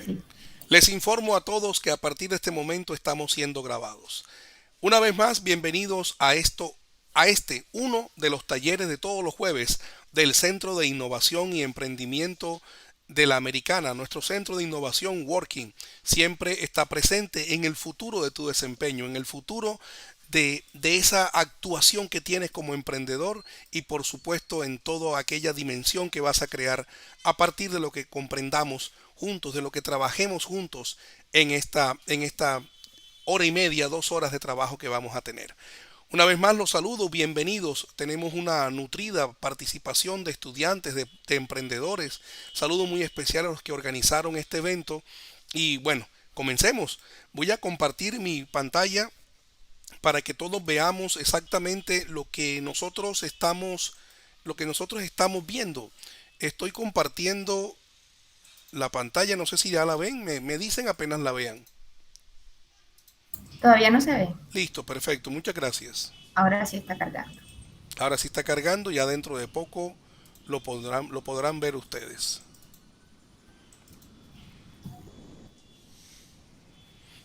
Sí. Les informo a todos que a partir de este momento estamos siendo grabados. Una vez más, bienvenidos a este uno de los talleres de todos los jueves del Centro de Innovación y Emprendimiento de la Americana. Nuestro centro de innovación Working siempre está presente en el futuro de tu desempeño, en el futuro de esa actuación que tienes como emprendedor y por supuesto en toda aquella dimensión que vas a crear a partir de lo que comprendamos juntos, de lo que trabajemos juntos en esta hora y media, 2 horas de trabajo que vamos a tener. Una vez más los saludo, bienvenidos. Tenemos una nutrida participación de estudiantes, de emprendedores. Saludo muy especial a los que organizaron este evento. Y bueno, comencemos. Voy a compartir mi pantalla para que todos veamos exactamente lo que nosotros estamos viendo. Estoy compartiendo la pantalla, no sé si ya la ven, me dicen apenas la vean. Todavía no se ve. Listo, perfecto, muchas gracias. Ahora sí está cargando. Ahora sí está cargando, ya dentro de poco lo podrán ver ustedes.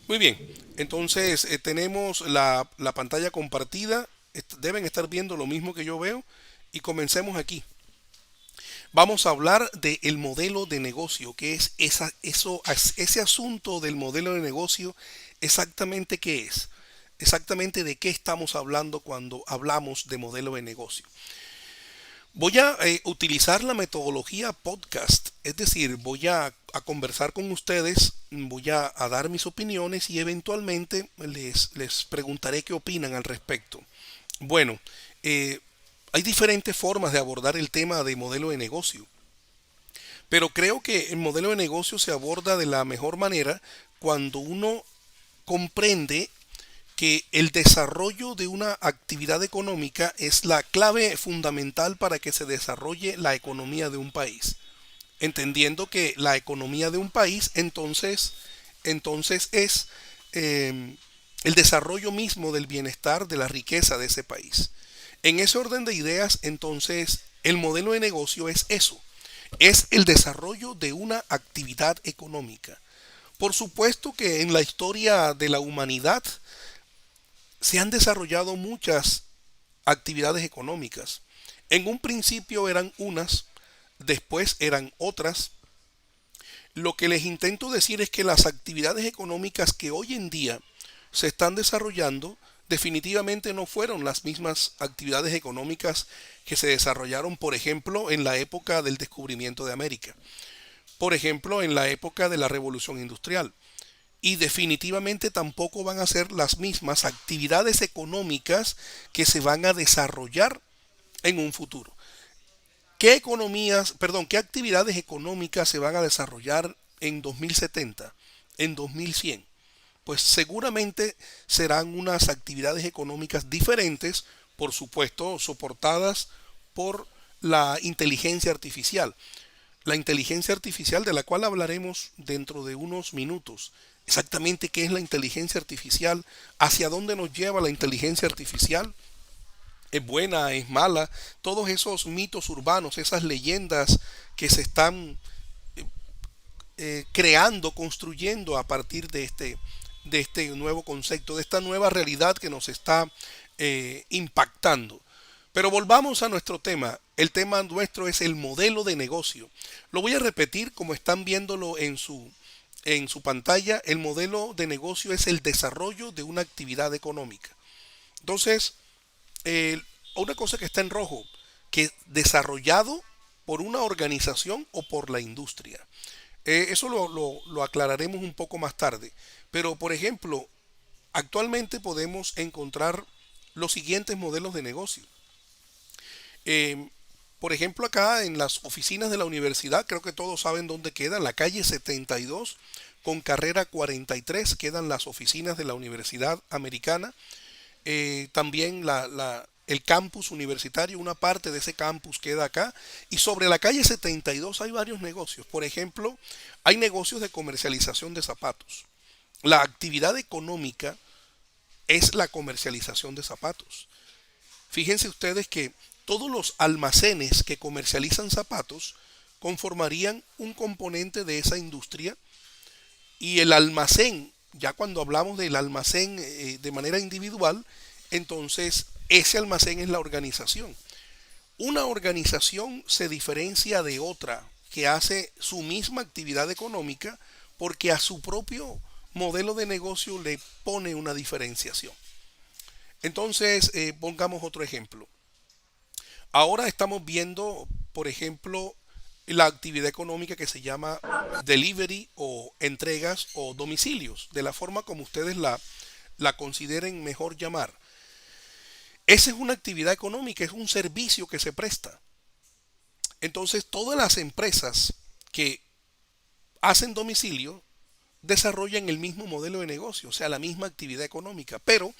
Muy bien, entonces tenemos la pantalla compartida, deben estar viendo lo mismo que yo veo y comencemos aquí. Vamos a hablar del modelo de negocio, que es ese asunto del modelo de negocio, exactamente qué es, exactamente de qué estamos hablando cuando hablamos de modelo de negocio. Voy a utilizar la metodología podcast, es decir, voy a conversar con ustedes, voy a dar mis opiniones y eventualmente les preguntaré qué opinan al respecto. Bueno, eh, hay diferentes formas de abordar el tema de modelo de negocio, pero creo que el modelo de negocio se aborda de la mejor manera cuando uno comprende que el desarrollo de una actividad económica es la clave fundamental para que se desarrolle la economía de un país. Entendiendo que la economía de un país entonces es el desarrollo mismo del bienestar, de la riqueza de ese país. En ese orden de ideas, entonces, el modelo de negocio es eso, es el desarrollo de una actividad económica. Por supuesto que en la historia de la humanidad se han desarrollado muchas actividades económicas. En un principio eran unas, después eran otras. Lo que les intento decir es que las actividades económicas que hoy en día se están desarrollando definitivamente no fueron las mismas actividades económicas que se desarrollaron, por ejemplo, en la época del descubrimiento de América, por ejemplo, en la época de la Revolución Industrial. Y definitivamente tampoco van a ser las mismas actividades económicas que se van a desarrollar en un futuro. ¿Qué actividades económicas se van a desarrollar en 2070, en 2100? Pues seguramente serán unas actividades económicas diferentes, por supuesto, soportadas por la inteligencia artificial. La inteligencia artificial de la cual hablaremos dentro de unos minutos. Exactamente qué es la inteligencia artificial, hacia dónde nos lleva la inteligencia artificial, es buena, es mala, todos esos mitos urbanos, esas leyendas que se están creando, construyendo a partir de este nuevo concepto, de esta nueva realidad que nos está impactando. Pero volvamos a nuestro tema. El tema nuestro es el modelo de negocio. Lo voy a repetir como están viéndolo en su pantalla. El modelo de negocio es el desarrollo de una actividad económica. Entonces, eh, una cosa que está en rojo, que desarrollado por una organización o por la industria. Eso lo aclararemos un poco más tarde. Pero, por ejemplo, actualmente podemos encontrar los siguientes modelos de negocio. Eh, por ejemplo, acá en las oficinas de la universidad, creo que todos saben dónde queda, en la calle 72 con carrera 43 quedan las oficinas de la Universidad Americana. También el campus universitario, una parte de ese campus queda acá. Y sobre la calle 72 hay varios negocios. Por ejemplo, hay negocios de comercialización de zapatos. La actividad económica es la comercialización de zapatos. Fíjense ustedes que todos los almacenes que comercializan zapatos conformarían un componente de esa industria Y el almacén, ya cuando hablamos del almacén de manera individual, entonces ese almacén es la organización. Una organización se diferencia de otra que hace su misma actividad económica porque a su propio modelo de negocio le pone una diferenciación. Entonces, pongamos otro ejemplo. Ahora estamos viendo, por ejemplo, la actividad económica que se llama delivery o entregas o domicilios, de la forma como ustedes la consideren mejor llamar. Esa es una actividad económica, es un servicio que se presta. Entonces, todas las empresas que hacen domicilio desarrollan el mismo modelo de negocio, o sea, la misma actividad económica, pero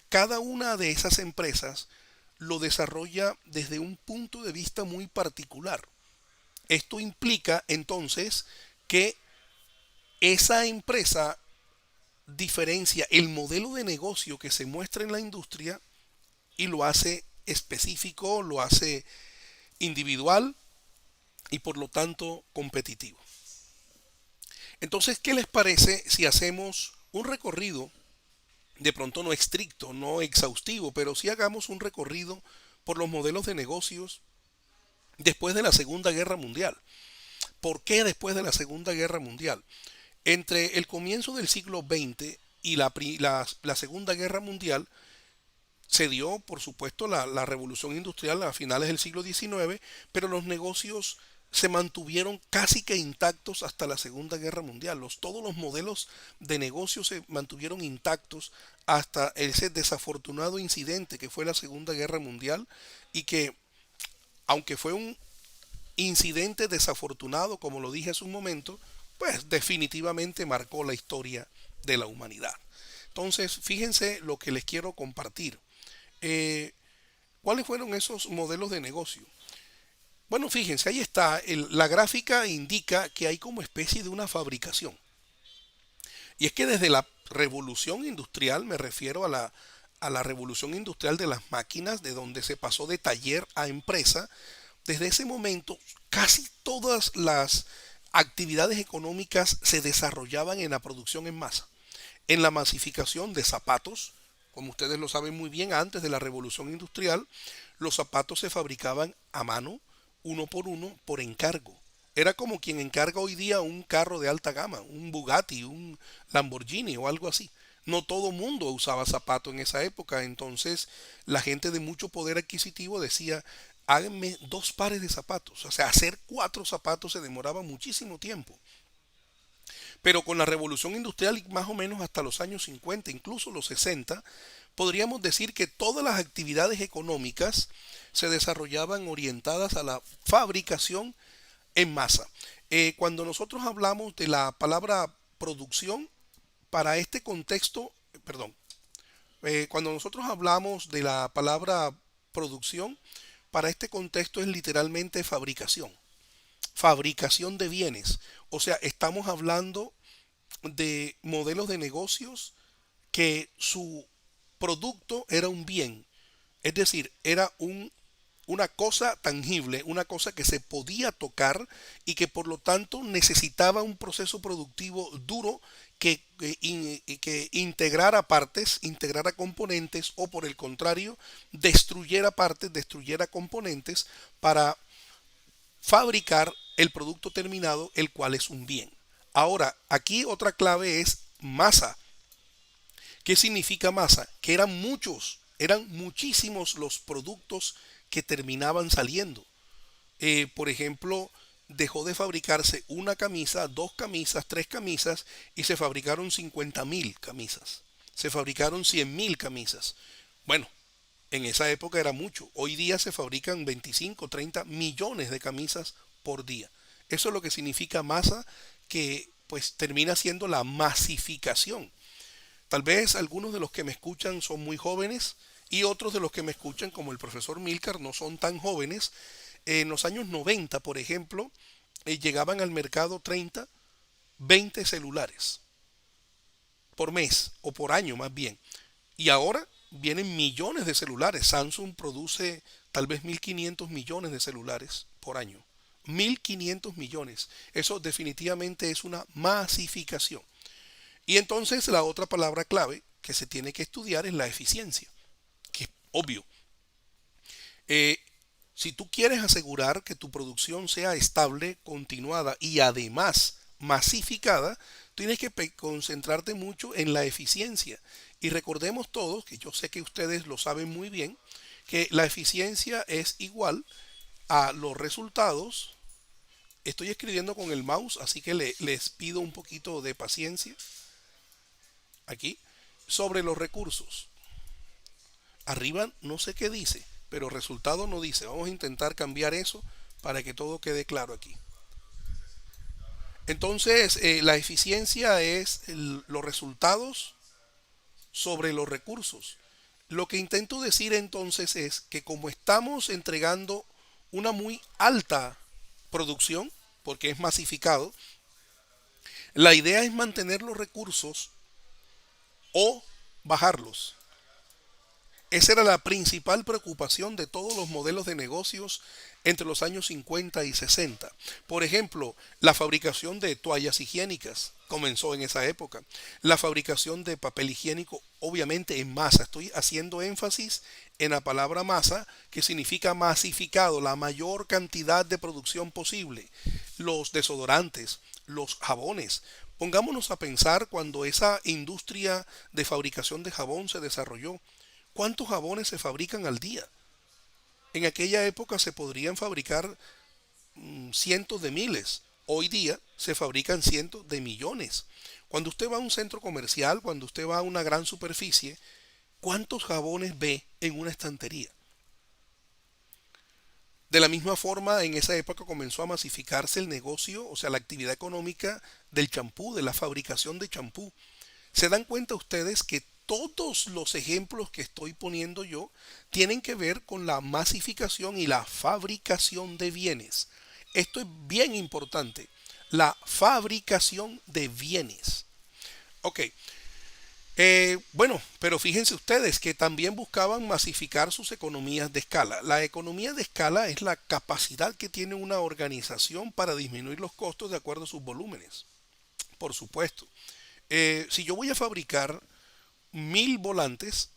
cada una de esas empresas lo desarrolla desde un punto de vista muy particular. Esto implica entonces que esa empresa diferencia el modelo de negocio que se muestra en la industria y lo hace específico, lo hace individual y por lo tanto competitivo. Entonces, ¿qué les parece si hacemos un recorrido, de pronto no estricto, no exhaustivo, pero si hagamos un recorrido por los modelos de negocios después de la Segunda Guerra Mundial? ¿Por qué después de la Segunda Guerra Mundial? Entre el comienzo del siglo XX y la Segunda Guerra Mundial se dio, por supuesto, la revolución industrial a finales del siglo XIX, pero los negocios se mantuvieron casi que intactos hasta la Segunda Guerra Mundial. Todos los modelos de negocio se mantuvieron intactos hasta ese desafortunado incidente que fue la Segunda Guerra Mundial y que, aunque fue un incidente desafortunado, como lo dije hace un momento, pues definitivamente marcó la historia de la humanidad. Entonces, fíjense lo que les quiero compartir. Eh, ¿Cuáles fueron esos modelos de negocio? Bueno, fíjense, ahí está. La gráfica indica que hay como especie de una fabricación. Y es que desde la revolución industrial, me refiero a la revolución industrial de las máquinas, de donde se pasó de taller a empresa, desde ese momento casi todas las actividades económicas se desarrollaban en la producción en masa, en la masificación de zapatos. Como ustedes lo saben muy bien, antes de la revolución industrial, los zapatos se fabricaban a mano, uno, por encargo. Era como quien encarga hoy día un carro de alta gama, un Bugatti, un Lamborghini o algo así. No todo mundo usaba zapato en esa época, entonces la gente de mucho poder adquisitivo decía, háganme dos pares de zapatos. O sea, hacer cuatro zapatos se demoraba muchísimo tiempo. Pero con la revolución industrial y más o menos hasta los años 50, incluso los 60, podríamos decir que todas las actividades económicas se desarrollaban orientadas a la fabricación en masa. Cuando nosotros hablamos de la palabra producción, para este contexto, perdón, cuando nosotros hablamos de la palabra producción, para este contexto es literalmente fabricación, fabricación de bienes. O sea, estamos hablando de modelos de negocios que su producto era un bien, es decir, era una cosa tangible, una cosa que se podía tocar y que por lo tanto necesitaba un proceso productivo duro que integrara partes, integrara componentes o por el contrario, destruyera partes, destruyera componentes para fabricar el producto terminado, el cual es un bien. Ahora, aquí otra clave es masa. ¿Qué significa masa? Que eran muchos, eran muchísimos los productos que terminaban saliendo. Por ejemplo, dejó de fabricarse una camisa, dos camisas, tres camisas y se fabricaron 50.000 camisas. Se fabricaron 100.000 camisas. Bueno, en esa época era mucho. Hoy día se fabrican 25, 30 millones de camisas por día. Eso es lo que significa masa, que pues termina siendo la masificación. Tal vez algunos de los que me escuchan son muy jóvenes y otros de los que me escuchan, como el profesor Milcar, no son tan jóvenes. En los años 90, por ejemplo, llegaban al mercado 30, 20 celulares por mes o por año más bien. Y ahora vienen millones de celulares. Samsung produce tal vez 1.500 millones de celulares por año. 1.500 millones. Eso definitivamente es una masificación. Y entonces la otra palabra clave que se tiene que estudiar es la eficiencia, que es obvio. Eh, si tú quieres asegurar que tu producción sea estable, continuada y además masificada, tienes que concentrarte mucho en la eficiencia. Y recordemos todos, que yo sé que ustedes lo saben muy bien, que la eficiencia es igual a los resultados. Estoy escribiendo con el mouse, así que les pido un poquito de paciencia aquí. Sobre los recursos. Arriba no sé qué dice, pero resultado no dice. Vamos a intentar cambiar eso para que todo quede claro aquí. Entonces, la eficiencia es los resultados sobre los recursos. Lo que intento decir entonces es que como estamos entregando una muy alta producción, porque es masificado, la idea es mantener los recursos o bajarlos. Esa era la principal preocupación de todos los modelos de negocios entre los años 50 y 60. Por ejemplo, la fabricación de toallas higiénicas comenzó en esa época. La fabricación de papel higiénico, obviamente en masa. Estoy haciendo énfasis en la palabra masa, que significa masificado, la mayor cantidad de producción posible. Los desodorantes, los jabones. Pongámonos a pensar cuando esa industria de fabricación de jabón se desarrolló. ¿Cuántos jabones se fabrican al día? En aquella época se podrían fabricar cientos de miles. Hoy día se fabrican cientos de millones. Cuando usted va a un centro comercial, cuando usted va a una gran superficie, ¿cuántos jabones ve en una estantería? De la misma forma, en esa época comenzó a masificarse el negocio, o sea, la actividad económica del champú, de la fabricación de champú. ¿Se dan cuenta ustedes que todos los ejemplos que estoy poniendo yo tienen que ver con la masificación y la fabricación de bienes? Esto es bien importante. La fabricación de bienes. Ok, bueno, pero fíjense ustedes que también buscaban masificar sus economías de escala. La economía de escala es la capacidad que tiene una organización para disminuir los costos de acuerdo a sus volúmenes. Por supuesto. Si yo voy a fabricar 1000 volantes,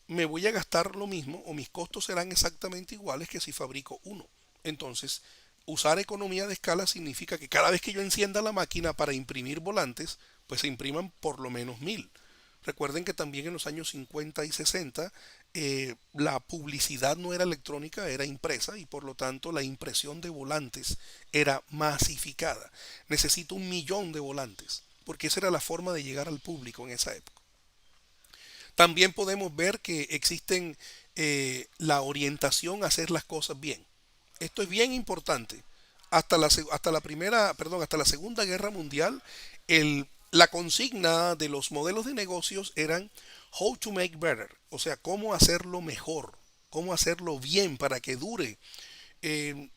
me voy a gastar lo mismo o mis costos serán exactamente iguales que si fabrico uno. Entonces, usar economía de escala significa que cada vez que yo encienda la máquina para imprimir volantes, pues se impriman por lo menos 1000. Recuerden que también en los años 50 y 60 la publicidad no era electrónica, era impresa y por lo tanto la impresión de volantes era masificada. Necesito 1 millón de volantes porque esa era la forma de llegar al público en esa época. También podemos ver que existen la orientación a hacer las cosas bien. Esto es bien importante. Hasta la primera, perdón, hasta la Segunda Guerra Mundial, la consigna de los modelos de negocios eran how to make better, o sea, cómo hacerlo mejor, cómo hacerlo bien para que dure.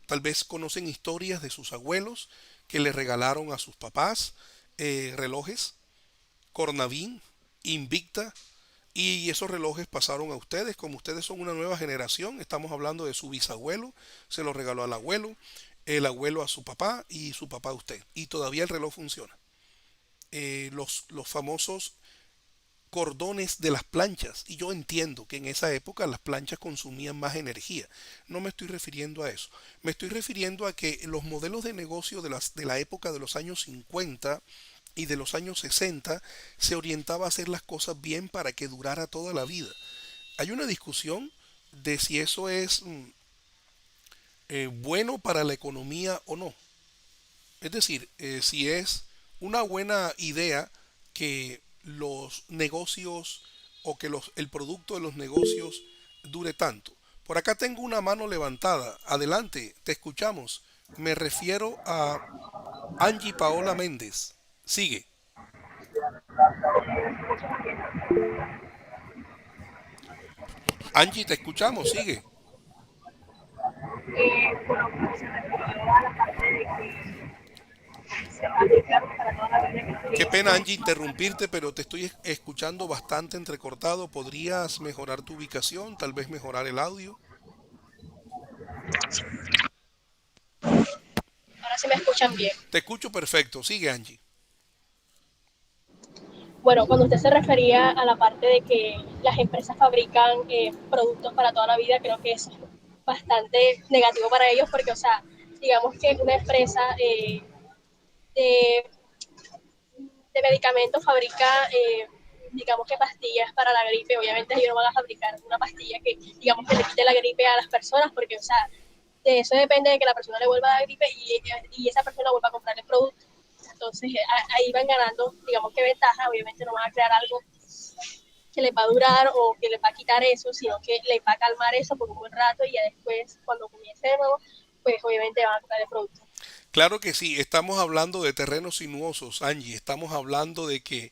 Tal vez conocen historias de sus abuelos que le regalaron a sus papás relojes, Cornavin, Invicta, y esos relojes pasaron a ustedes. Como ustedes son una nueva generación, estamos hablando de su bisabuelo, se lo regaló al abuelo, el abuelo a su papá y su papá a usted. Y todavía el reloj funciona. Los famosos cordones de las planchas. Y yo entiendo que en esa época las planchas consumían más energía. No me estoy refiriendo a eso. Me estoy refiriendo a que los modelos de negocio de la época de los años 50 y de los años 60 se orientaba a hacer las cosas bien para que durara toda la vida. Hay una discusión de si eso es bueno para la economía o no. Es decir, si es una buena idea que los negocios o que el producto de los negocios dure tanto. Por acá tengo una mano levantada. Adelante, te escuchamos. Me refiero a Angie Paola Méndez. Sigue. Angie, te escuchamos, sigue. Bueno, como se refiere a la parte de que se va a dedicar para toda la vida que Qué estudié. pena, Angie, interrumpirte, pero te estoy escuchando bastante entrecortado. ¿Podrías mejorar tu ubicación? Tal vez mejorar el audio. Ahora sí me escuchan bien. Te escucho perfecto. Sigue, Angie. Bueno, cuando usted se refería a la parte de que las empresas fabrican productos para toda la vida, creo que eso es bastante negativo para ellos porque, o sea, digamos que una empresa de, de medicamentos fabrica, digamos que pastillas para la gripe. Obviamente ellos no van a fabricar una pastilla que, digamos, que le quite la gripe a las personas porque, o sea, de eso depende de que la persona le vuelva a dar gripe y esa persona vuelva a comprar el producto. Entonces ahí van ganando, digamos que ventaja. Obviamente no van a crear algo que les va a durar o que les va a quitar eso, sino que les va a calmar eso por un buen rato y ya después, cuando comience de nuevo, pues obviamente van a comprar el producto. Claro que sí, estamos hablando de terrenos sinuosos, Angie. Estamos hablando de que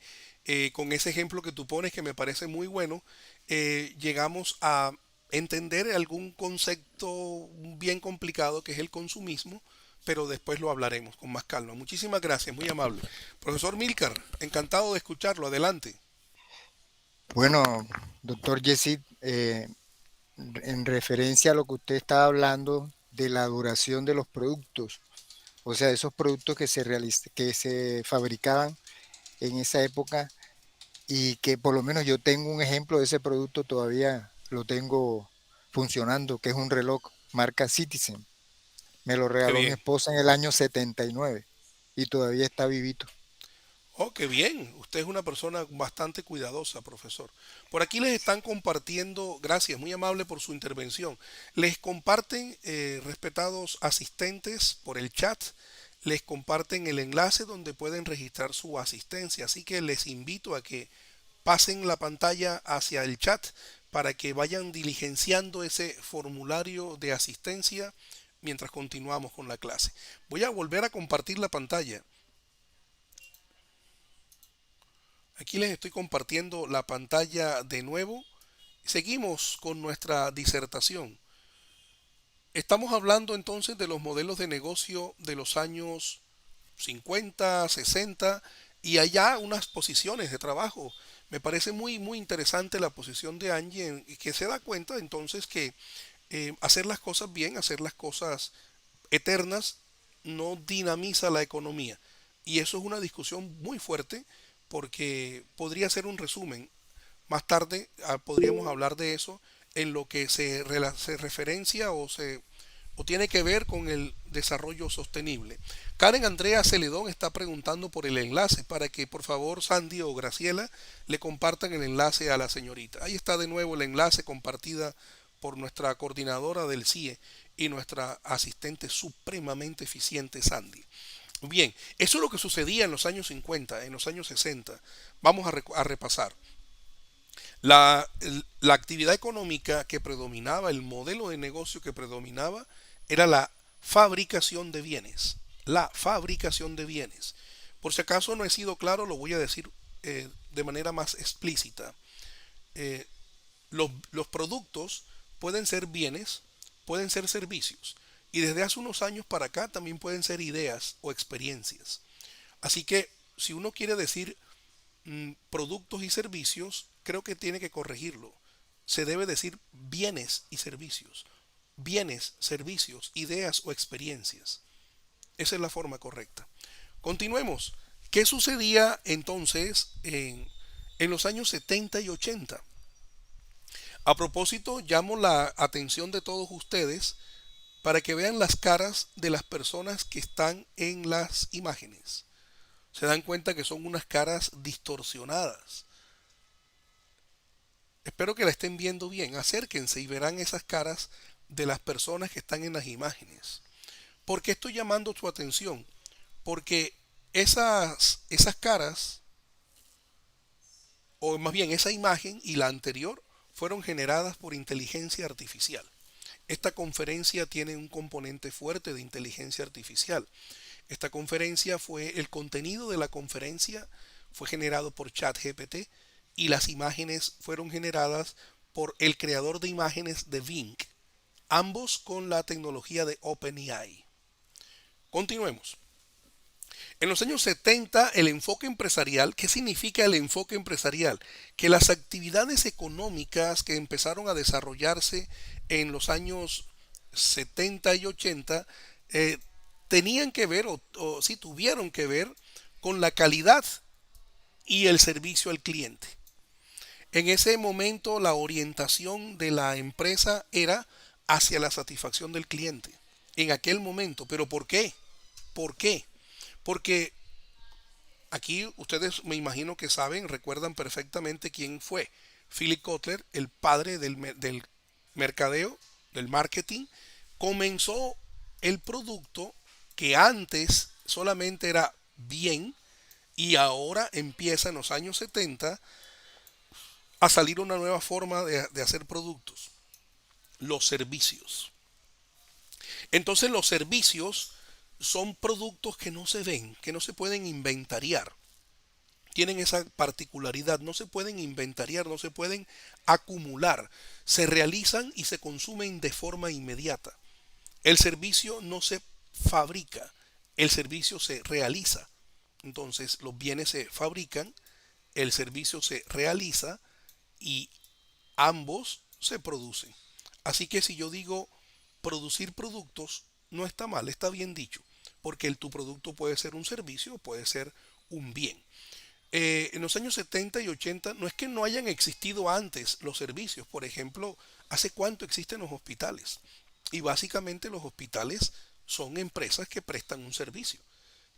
con ese ejemplo que tú pones, que me parece muy bueno, llegamos a entender algún concepto bien complicado que es el consumismo, pero después lo hablaremos con más calma. Muchísimas gracias, muy amable. Profesor Milcar, encantado de escucharlo. Adelante. Bueno, doctor Jesse, en referencia a lo que usted estaba hablando de la duración de los productos, o sea, esos productos que se fabricaban en esa época y que por lo menos yo tengo un ejemplo de ese producto, todavía lo tengo funcionando, que es un reloj marca Citizen. Me lo Qué regaló mi bien. esposa en el año 79 y todavía está vivito. Oh, qué bien. Usted es una persona bastante cuidadosa, profesor. Por aquí les están compartiendo, gracias, muy amable por su intervención. Les comparten, respetados asistentes, por el chat, les comparten el enlace donde pueden registrar su asistencia. Así que les invito a que pasen la pantalla hacia el chat para que vayan diligenciando ese formulario de asistencia mientras continuamos con la clase. Voy a volver a compartir la pantalla. Aquí les estoy compartiendo la pantalla de nuevo. Seguimos con nuestra disertación. Estamos hablando entonces de los modelos de negocio de los años 50, 60 y allá unas posiciones de trabajo. Me parece muy interesante la posición de Angie que se da cuenta entonces que hacer las cosas bien, hacer las cosas eternas, no dinamiza la economía. Y eso es una discusión muy fuerte porque podría ser un resumen. Más tarde podríamos hablar de eso en lo que se referencia o tiene que ver con el desarrollo sostenible. Karen Andrea Celedón está preguntando por el enlace para que por favor Sandy o Graciela le compartan el enlace a la señorita. Ahí está de nuevo el enlace compartida por nuestra coordinadora del CIE y nuestra asistente supremamente eficiente Sandy. Bien, eso es lo que sucedía en los años 50, en los años 60. Vamos a repasar. La actividad económica que predominaba, el modelo de negocio que predominaba, era la fabricación de bienes. La fabricación de bienes. Por si acaso no he sido claro, lo voy a decir de manera más explícita. Eh, los productos pueden ser bienes, pueden ser servicios. Y desde hace unos años para acá también pueden ser ideas o experiencias. Así que si uno quiere decir productos y servicios, creo que tiene que corregirlo. Se debe decir bienes y servicios. Bienes, servicios, ideas o experiencias. Esa es la forma correcta. Continuemos. ¿Qué sucedía entonces en los años 70 y 80? A propósito, llamo la atención de todos ustedes para que vean las caras de las personas que están en las imágenes. Se dan cuenta que son unas caras distorsionadas. Espero que la estén viendo bien. Acérquense y verán esas caras de las personas que están en las imágenes. ¿Por qué estoy llamando tu atención? Porque esas caras, o más bien esa imagen y la anterior, fueron generadas por inteligencia artificial. Esta conferencia tiene un componente fuerte de inteligencia artificial. Esta conferencia el contenido de la conferencia fue generado por ChatGPT y las imágenes fueron generadas por el creador de imágenes de Bing, ambos con la tecnología de OpenAI. Continuemos. En los años 70, el enfoque empresarial, ¿qué significa el enfoque empresarial? Que las actividades económicas que empezaron a desarrollarse en los años 70 y 80 tenían que ver o sí tuvieron que ver con la calidad y el servicio al cliente. En ese momento la orientación de la empresa era hacia la satisfacción del cliente. En aquel momento. ¿Pero por qué? ¿Por qué? Porque aquí ustedes me imagino que saben, recuerdan perfectamente quién fue. Philip Kotler, el padre del mercadeo, del marketing, comenzó el producto que antes solamente era bien y ahora empieza en los años 70 a salir una nueva forma de hacer productos, los servicios. Entonces los servicios son productos que no se ven, que no se pueden inventariar. Tienen esa particularidad, no se pueden inventariar, no se pueden acumular, se realizan y se consumen de forma inmediata. El servicio no se fabrica, el servicio se realiza. Entonces los bienes se fabrican, el servicio se realiza y ambos se producen. Así que si yo digo producir productos, no está mal, está bien dicho, porque tu producto puede ser un servicio o puede ser un bien. En los años 70 y 80 no es que no hayan existido antes los servicios. Por ejemplo, ¿hace cuánto existen los hospitales? Y básicamente los hospitales son empresas que prestan un servicio.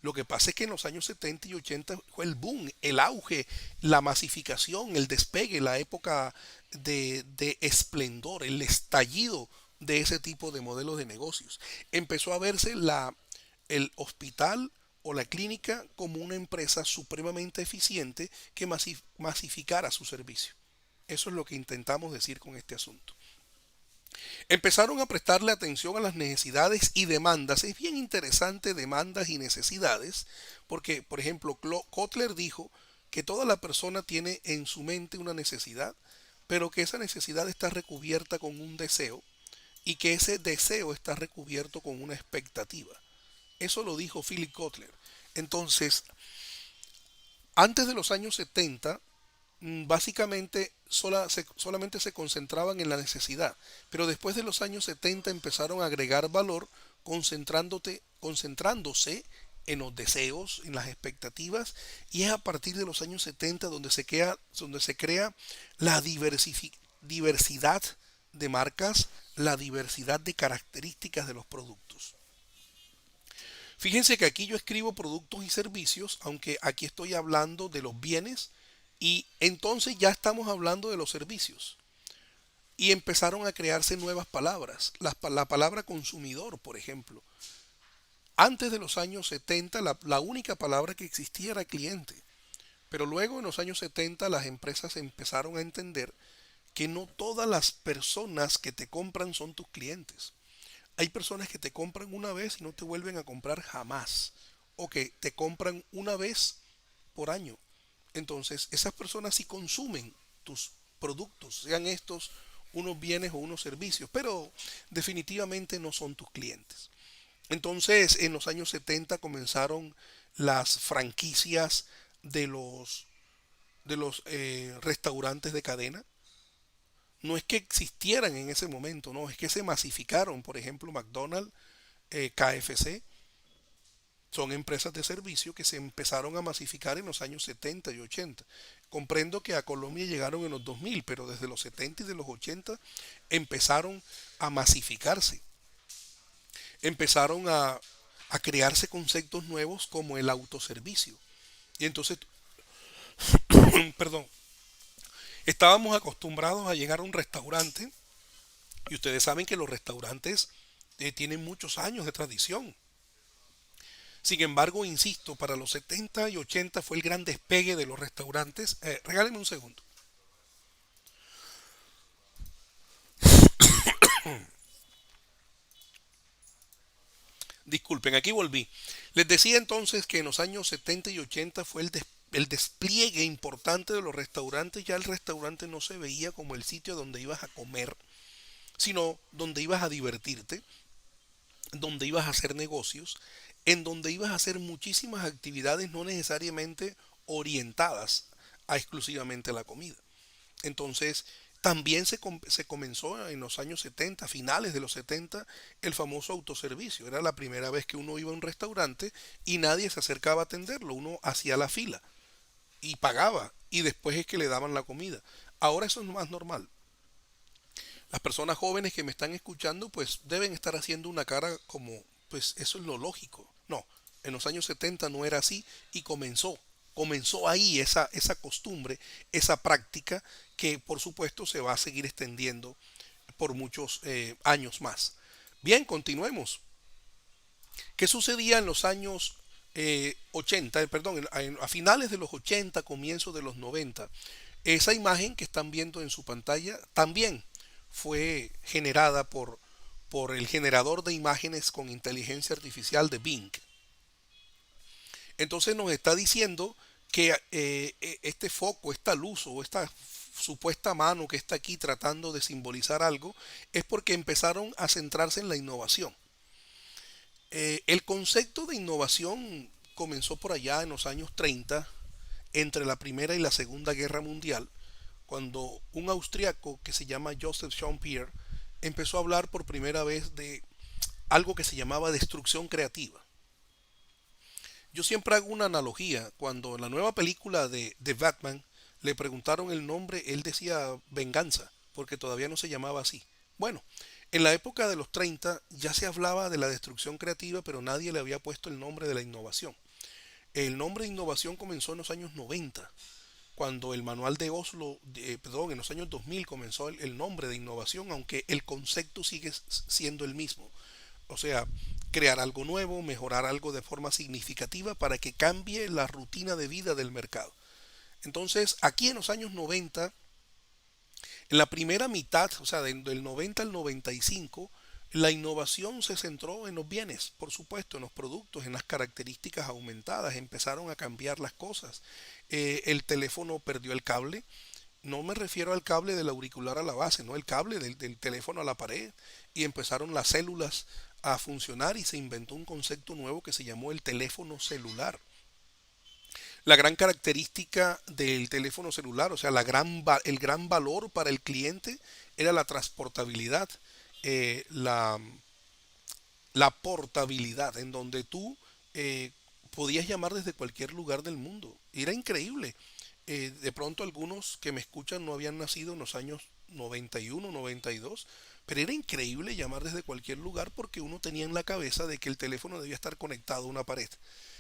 Lo que pasa es que en los años 70 y 80 fue el boom, el auge, la masificación, el despegue, la época de esplendor, el estallido de ese tipo de modelos de negocios. Empezó a verse el hospital o la clínica como una empresa supremamente eficiente que masificara su servicio. Eso es lo que intentamos decir con este asunto. Empezaron a prestarle atención a las necesidades y demandas. Es bien interesante demandas y necesidades, porque, por ejemplo, Kotler dijo que toda la persona tiene en su mente una necesidad, pero que esa necesidad está recubierta con un deseo y que ese deseo está recubierto con una expectativa. Eso lo dijo Philip Kotler. Entonces, antes de los años 70, básicamente solamente se concentraban en la necesidad, pero después de los años 70 empezaron a agregar valor concentrándose en los deseos, en las expectativas, y es a partir de los años 70 donde se crea la diversidad de marcas, la diversidad de características de los productos. Fíjense que aquí yo escribo productos y servicios, aunque aquí estoy hablando de los bienes y entonces ya estamos hablando de los servicios. Y empezaron a crearse nuevas palabras. La palabra consumidor, por ejemplo. Antes de los años 70 la única palabra que existía era cliente. Pero luego en los años 70 las empresas empezaron a entender que no todas las personas que te compran son tus clientes. Hay personas que te compran una vez y no te vuelven a comprar jamás. O que te compran una vez por año. Entonces, esas personas sí consumen tus productos, sean estos unos bienes o unos servicios, pero definitivamente no son tus clientes. Entonces, en los años 70 comenzaron las franquicias de los restaurantes de cadena. No es que existieran en ese momento, no, es que se masificaron. Por ejemplo, McDonald's, KFC, son empresas de servicio que se empezaron a masificar en los años 70 y 80. Comprendo que a Colombia llegaron en los 2000, pero desde los 70 y de los 80 empezaron a masificarse. Empezaron a crearse conceptos nuevos como el autoservicio. Y entonces, perdón, estábamos acostumbrados a llegar a un restaurante y ustedes saben que los restaurantes tienen muchos años de tradición. Sin embargo, insisto, para los 70 y 80 fue el gran despegue de los restaurantes. Regálenme un segundo. Disculpen, aquí volví. Les decía entonces que en los años 70 y 80 fue el despliegue importante de los restaurantes. Ya el restaurante no se veía como el sitio donde ibas a comer, sino donde ibas a divertirte, donde ibas a hacer negocios, en donde ibas a hacer muchísimas actividades no necesariamente orientadas a exclusivamente la comida. Entonces, también se comenzó en los años 70, finales de los 70, el famoso autoservicio. Era la primera vez que uno iba a un restaurante y nadie se acercaba a atenderlo, uno hacía la fila. y pagaba y después es que le daban la comida. Ahora eso es más normal. Las personas jóvenes que me están escuchando pues deben estar haciendo una cara como pues eso es lo lógico. No, en los años 70 no era así y comenzó ahí esa costumbre, esa práctica que por supuesto se va a seguir extendiendo por muchos años más. Bien, continuemos. ¿Qué sucedía en los años 80, perdón, a finales de los 80, comienzos de los 90? Esa imagen que están viendo en su pantalla también fue generada por el generador de imágenes con inteligencia artificial de Bing. Entonces nos está diciendo que este foco, esta luz o esta supuesta mano que está aquí tratando de simbolizar algo, es porque empezaron a centrarse en la innovación. El concepto de innovación comenzó por allá en los años 30, entre la Primera y la Segunda Guerra Mundial, cuando un austriaco que se llama Joseph Schumpeter empezó a hablar por primera vez de algo que se llamaba destrucción creativa. Yo siempre hago una analogía. Cuando en la nueva película de Batman le preguntaron el nombre, él decía venganza, porque todavía no se llamaba así. Bueno, en la época de los 30 ya se hablaba de la destrucción creativa, pero nadie le había puesto el nombre de la innovación. El nombre de innovación comenzó en los años 90, cuando el manual de Oslo, perdón, en los años 2000 comenzó el nombre de innovación, aunque el concepto sigue siendo el mismo. O sea, crear algo nuevo, mejorar algo de forma significativa para que cambie la rutina de vida del mercado. Entonces, aquí en los años 90, en la primera mitad, o sea, del 90 al 95, la innovación se centró en los bienes, por supuesto, en los productos, en las características aumentadas, empezaron a cambiar las cosas. El teléfono perdió el cable, no me refiero al cable del auricular a la base, no el cable del teléfono a la pared, y empezaron las células a funcionar y se inventó un concepto nuevo que se llamó el teléfono celular. La gran característica del teléfono celular, o sea, el gran valor para el cliente era la transportabilidad, eh, la, la portabilidad, en donde tú eh, podías llamar desde cualquier lugar del mundo. Y era increíble. De pronto algunos que me escuchan no habían nacido en los años 91, 92, pero era increíble llamar desde cualquier lugar porque uno tenía en la cabeza de que el teléfono debía estar conectado a una pared.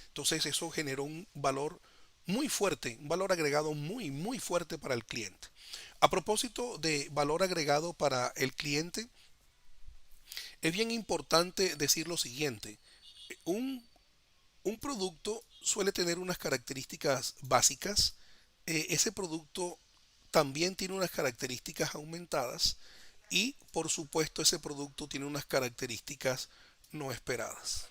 Entonces eso generó un valor muy fuerte, un valor agregado muy, muy fuerte para el cliente. A propósito de valor agregado para el cliente, es bien importante decir lo siguiente. Un, un producto suele tener unas características básicas. Ese producto también tiene unas características aumentadas y por supuesto ese producto tiene unas características no esperadas.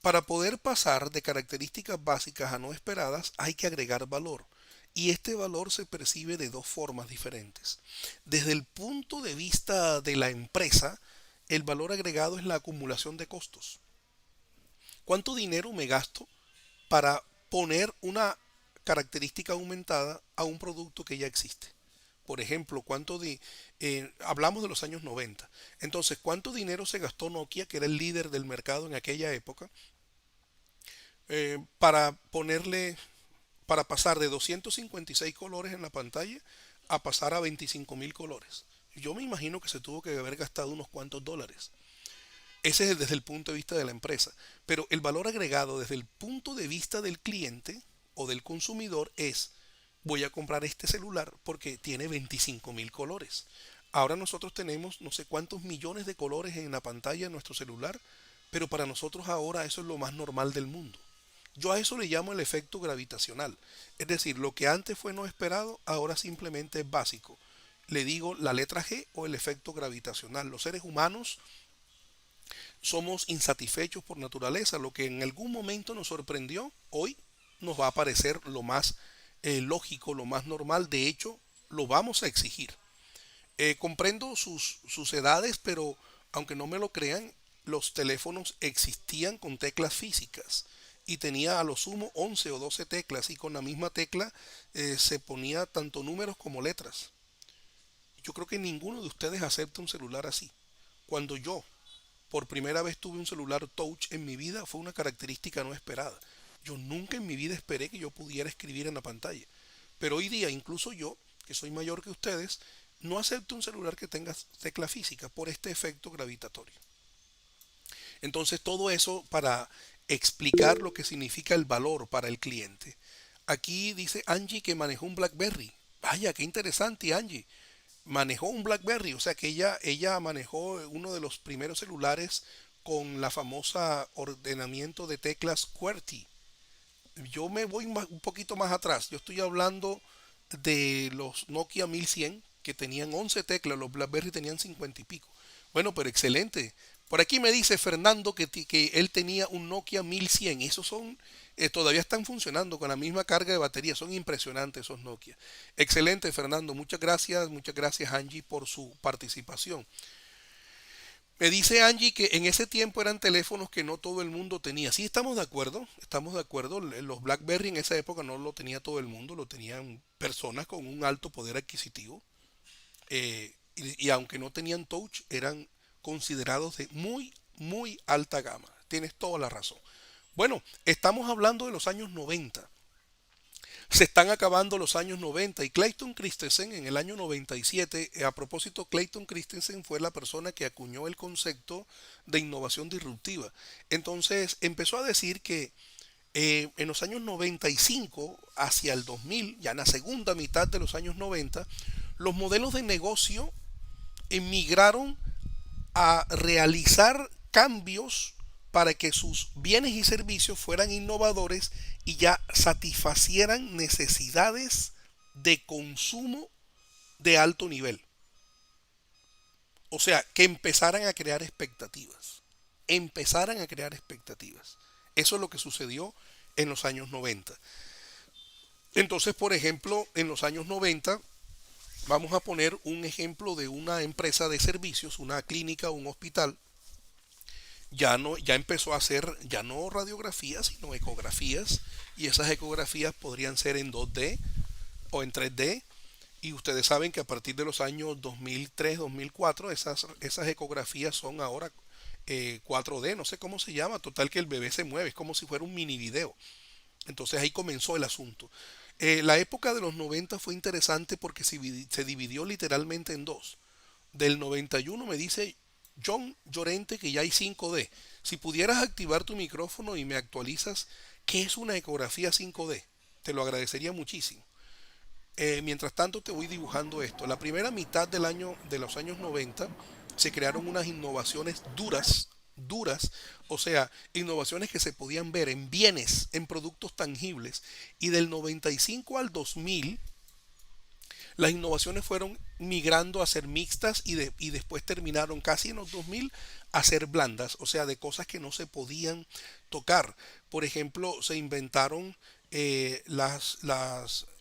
Para poder pasar de características básicas a no esperadas hay que agregar valor. Y este valor se percibe de dos formas diferentes. Desde el punto de vista de la empresa, el valor agregado es la acumulación de costos. ¿Cuánto dinero me gasto para poner una característica aumentada a un producto que ya existe? Por ejemplo, hablamos de los años 90. Entonces, ¿cuánto dinero se gastó Nokia, que era el líder del mercado en aquella época, para para pasar de 256 colores en la pantalla a pasar a 25.000 colores? Yo me imagino que se tuvo que haber gastado unos cuantos dólares. Ese es desde el punto de vista de la empresa. Pero el valor agregado desde el punto de vista del cliente o del consumidor es, voy a comprar este celular porque tiene 25.000 colores. Ahora nosotros tenemos no sé cuántos millones de colores en la pantalla de nuestro celular, pero para nosotros ahora eso es lo más normal del mundo. Yo a eso le llamo el efecto gravitacional. Es decir, lo que antes fue no esperado, ahora simplemente es básico. Le digo la letra G o el efecto gravitacional. Los seres humanos somos insatisfechos por naturaleza. Lo que en algún momento nos sorprendió, hoy nos va a parecer lo más lógico, lo más normal. De hecho, lo vamos a exigir. Comprendo sus edades, pero aunque no me lo crean, los teléfonos existían con teclas físicas y tenía a lo sumo 11 o 12 teclas y con la misma tecla se ponía tanto números como letras. Yo creo que ninguno de ustedes acepta un celular así. Cuando yo por primera vez tuve un celular touch en mi vida fue una característica no esperada. Yo nunca en mi vida esperé que yo pudiera escribir en la pantalla. Pero hoy día, incluso yo, que soy mayor que ustedes, no acepto un celular que tenga tecla física por este efecto gravitatorio. Entonces, todo eso para explicar lo que significa el valor para el cliente. Aquí dice Angie que manejó un BlackBerry. Vaya, qué interesante, Angie. Manejó un BlackBerry, o sea que ella manejó uno de los primeros celulares con la famosa ordenamiento de teclas QWERTY. Yo me voy un poquito más atrás. Yo estoy hablando de los Nokia 1100 que tenían 11 teclas, los BlackBerry tenían 50 y pico. Bueno, pero excelente. Por aquí me dice Fernando que él tenía un Nokia 1100. Esos son, todavía están funcionando con la misma carga de batería. Son impresionantes esos Nokia. Excelente, Fernando. Muchas gracias Angie por su participación. Me dice Angie que en ese tiempo eran teléfonos que no todo el mundo tenía. Sí, estamos de acuerdo, estamos de acuerdo. Los BlackBerry en esa época no lo tenía todo el mundo, lo tenían personas con un alto poder adquisitivo. Y aunque no tenían touch, eran considerados de muy alta gama. Tienes toda la razón. Bueno, estamos hablando de los años 90. Se están acabando los años 90 y Clayton Christensen en el año 97, a propósito, Clayton Christensen fue la persona que acuñó el concepto de innovación disruptiva. Entonces empezó a decir que en los años 95 hacia el 2000, ya en la segunda mitad de los años 90, los modelos de negocio emigraron a realizar cambios para que sus bienes y servicios fueran innovadores y ya satisfacieran necesidades de consumo de alto nivel. O sea, que empezaran a crear expectativas. Empezaran a crear expectativas. Eso es lo que sucedió en los años 90. Entonces, por ejemplo, en los años 90, vamos a poner un ejemplo de una empresa de servicios, una clínica, un hospital, ya empezó a hacer ya no radiografías, sino ecografías, y esas ecografías podrían ser en 2D o en 3D, y ustedes saben que a partir de los años 2003-2004 esas ecografías son ahora 4D, no sé cómo se llama, total que el bebé se mueve, es como si fuera un mini video. Entonces ahí comenzó el asunto. La época de los 90 fue interesante porque se dividió literalmente en dos. Del 91 me dice John Llorente que ya hay 5D. Si pudieras activar tu micrófono y me actualizas, ¿qué es una ecografía 5D? Te lo agradecería muchísimo. Mientras tanto te voy dibujando esto. La primera mitad de los años 90 se crearon unas innovaciones duras, o sea, innovaciones que se podían ver en bienes, en productos tangibles. Y del 95 al 2000 las innovaciones fueron migrando a ser mixtas y después terminaron casi en los 2000 a ser blandas, o sea, de cosas que no se podían tocar. Por ejemplo, se inventaron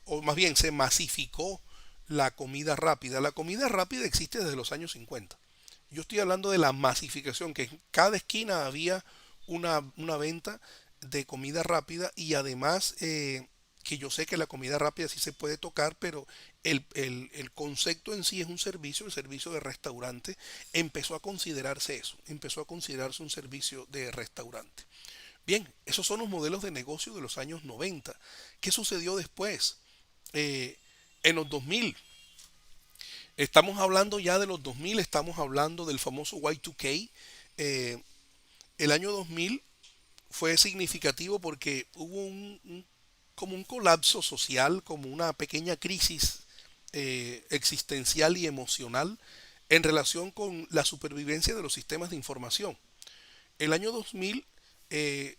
o más bien se masificó la comida rápida. La comida rápida existe desde los años 50. Yo estoy hablando de la masificación, que en cada esquina había una venta de comida rápida y además que yo sé que la comida rápida sí se puede tocar, pero el concepto en sí es un servicio, el servicio de restaurante, empezó a considerarse eso, empezó a considerarse un servicio de restaurante. Bien, esos son los modelos de negocio de los años 90. ¿Qué sucedió después? En los 2000, estamos hablando ya de los 2000, estamos hablando del famoso Y2K. El año 2000 fue significativo porque hubo como un colapso social, como una pequeña crisis existencial y emocional en relación con la supervivencia de los sistemas de información. El año 2000, eh,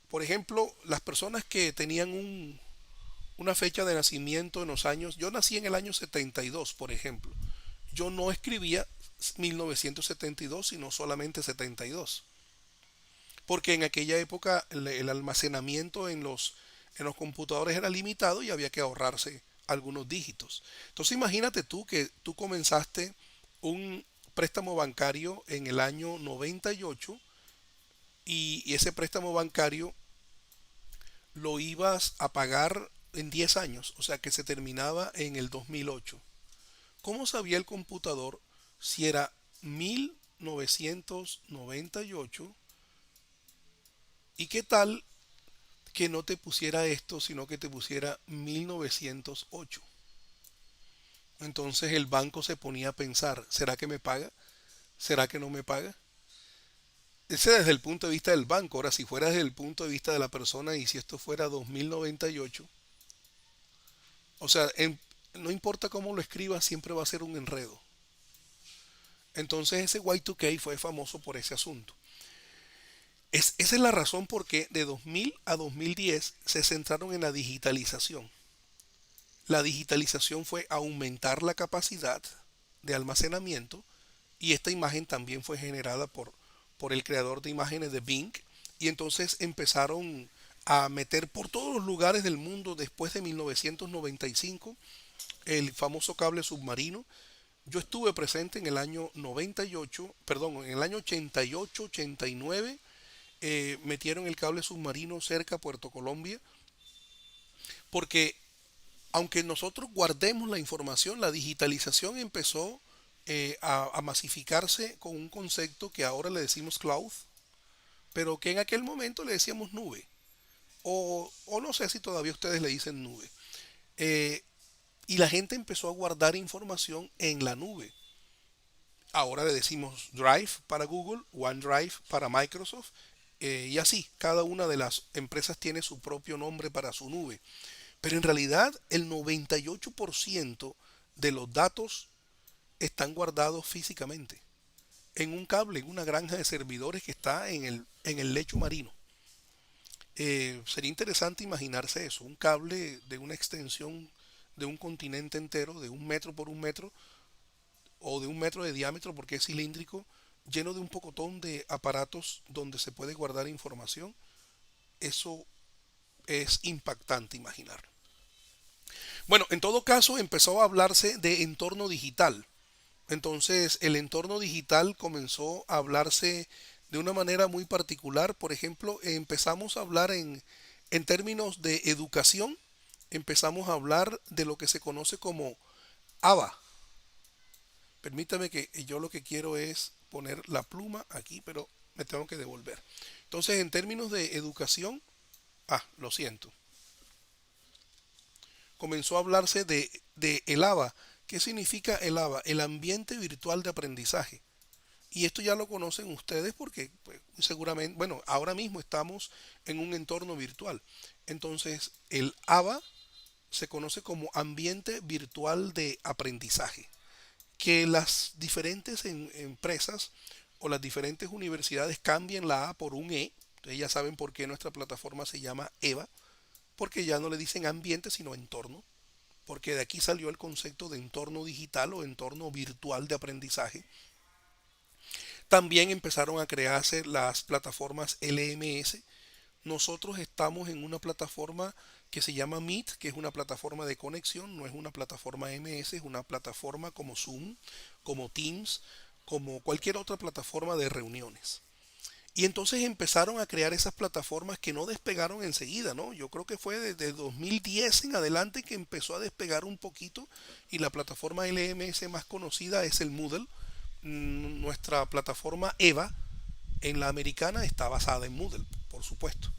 por ejemplo, las personas que tenían una fecha de nacimiento en los años, yo nací en el año 72, por ejemplo, yo no escribía 1972, sino solamente 72 porque en aquella época el almacenamiento en los computadores era limitado y había que ahorrarse algunos dígitos. Entonces imagínate tú que tú comenzaste un préstamo bancario en el año 98 y ese préstamo bancario lo ibas a pagar en 10 años, o sea que se terminaba en el 2008. ¿Cómo sabía el computador si era 1998? ¿Y qué tal que no te pusiera esto, sino que te pusiera 1908. Entonces el banco se ponía a pensar, ¿será que me paga? ¿Será que no me paga? Ese desde el punto de vista del banco. Ahora, si fuera desde el punto de vista de la persona y si esto fuera 2098, o sea, no importa cómo lo escriba, siempre va a ser un enredo. Entonces ese Y2K fue famoso por ese asunto. Esa es la razón por qué de 2000 a 2010 se centraron en la digitalización. La digitalización fue aumentar la capacidad de almacenamiento y esta imagen también fue generada por el creador de imágenes de Bing y entonces empezaron a meter por todos los lugares del mundo después de 1995 el famoso cable submarino. Yo estuve presente en el año 98, perdón, en el año 88, 89, metieron el cable submarino cerca a Puerto Colombia, porque aunque nosotros guardemos la información, la digitalización empezó a masificarse con un concepto que ahora le decimos cloud, pero que en aquel momento le decíamos nube, o no sé si todavía ustedes le dicen nube. Eh, y la gente empezó a guardar información en la nube. Ahora le decimos Drive para Google, OneDrive para Microsoft, y así, cada una de las empresas tiene su propio nombre para su nube. Pero en realidad el 98% de los datos están guardados físicamente en un cable, en una granja de servidores que está en el lecho marino. Sería interesante imaginarse eso, un cable de una extensión de un continente entero, de 1 metro por 1 metro, o de 1 metro de diámetro porque es cilíndrico, lleno de un pocotón de aparatos donde se puede guardar información. Eso es impactante imaginar. Bueno, en todo caso empezó a hablarse de entorno digital. Entonces el entorno digital comenzó a hablarse de una manera muy particular. Por ejemplo, empezamos a hablar en términos de educación, empezamos a hablar de lo que se conoce como ABA. Permítame que yo lo que quiero es poner la pluma aquí, pero me tengo que devolver. Entonces, en términos de educación, lo siento, comenzó a hablarse de el ABA. ¿Qué significa el ABA? El ambiente virtual de aprendizaje. Y esto ya lo conocen ustedes porque pues, seguramente, bueno, ahora mismo estamos en un entorno virtual. Entonces, el ABA se conoce como ambiente virtual de aprendizaje. Que las diferentes empresas o las diferentes universidades cambien la A por un E. Ustedes ya saben por qué nuestra plataforma se llama EVA, porque ya no le dicen ambiente, sino entorno, porque de aquí salió el concepto de entorno digital o entorno virtual de aprendizaje. También empezaron a crearse las plataformas LMS. Nosotros estamos en una plataforma que se llama Meet, que es una plataforma de conexión, no es una plataforma MS, es una plataforma como Zoom, como Teams, como cualquier otra plataforma de reuniones. Y entonces empezaron a crear esas plataformas que no despegaron enseguida, ¿no? Yo creo que fue desde 2010 en adelante que empezó a despegar un poquito y la plataforma LMS más conocida es el Moodle. Nuestra plataforma EVA en la americana está basada en Moodle, por supuesto.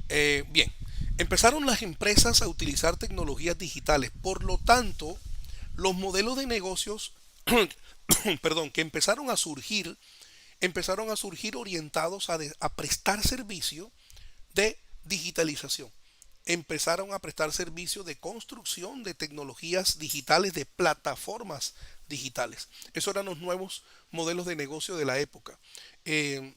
Bien, empezaron las empresas a utilizar tecnologías digitales, por lo tanto, los modelos de negocios, perdón, que empezaron a surgir orientados a prestar servicio de digitalización. Empezaron a prestar servicio de construcción de tecnologías digitales, de plataformas digitales. Esos eran los nuevos modelos de negocio de la época. Eh,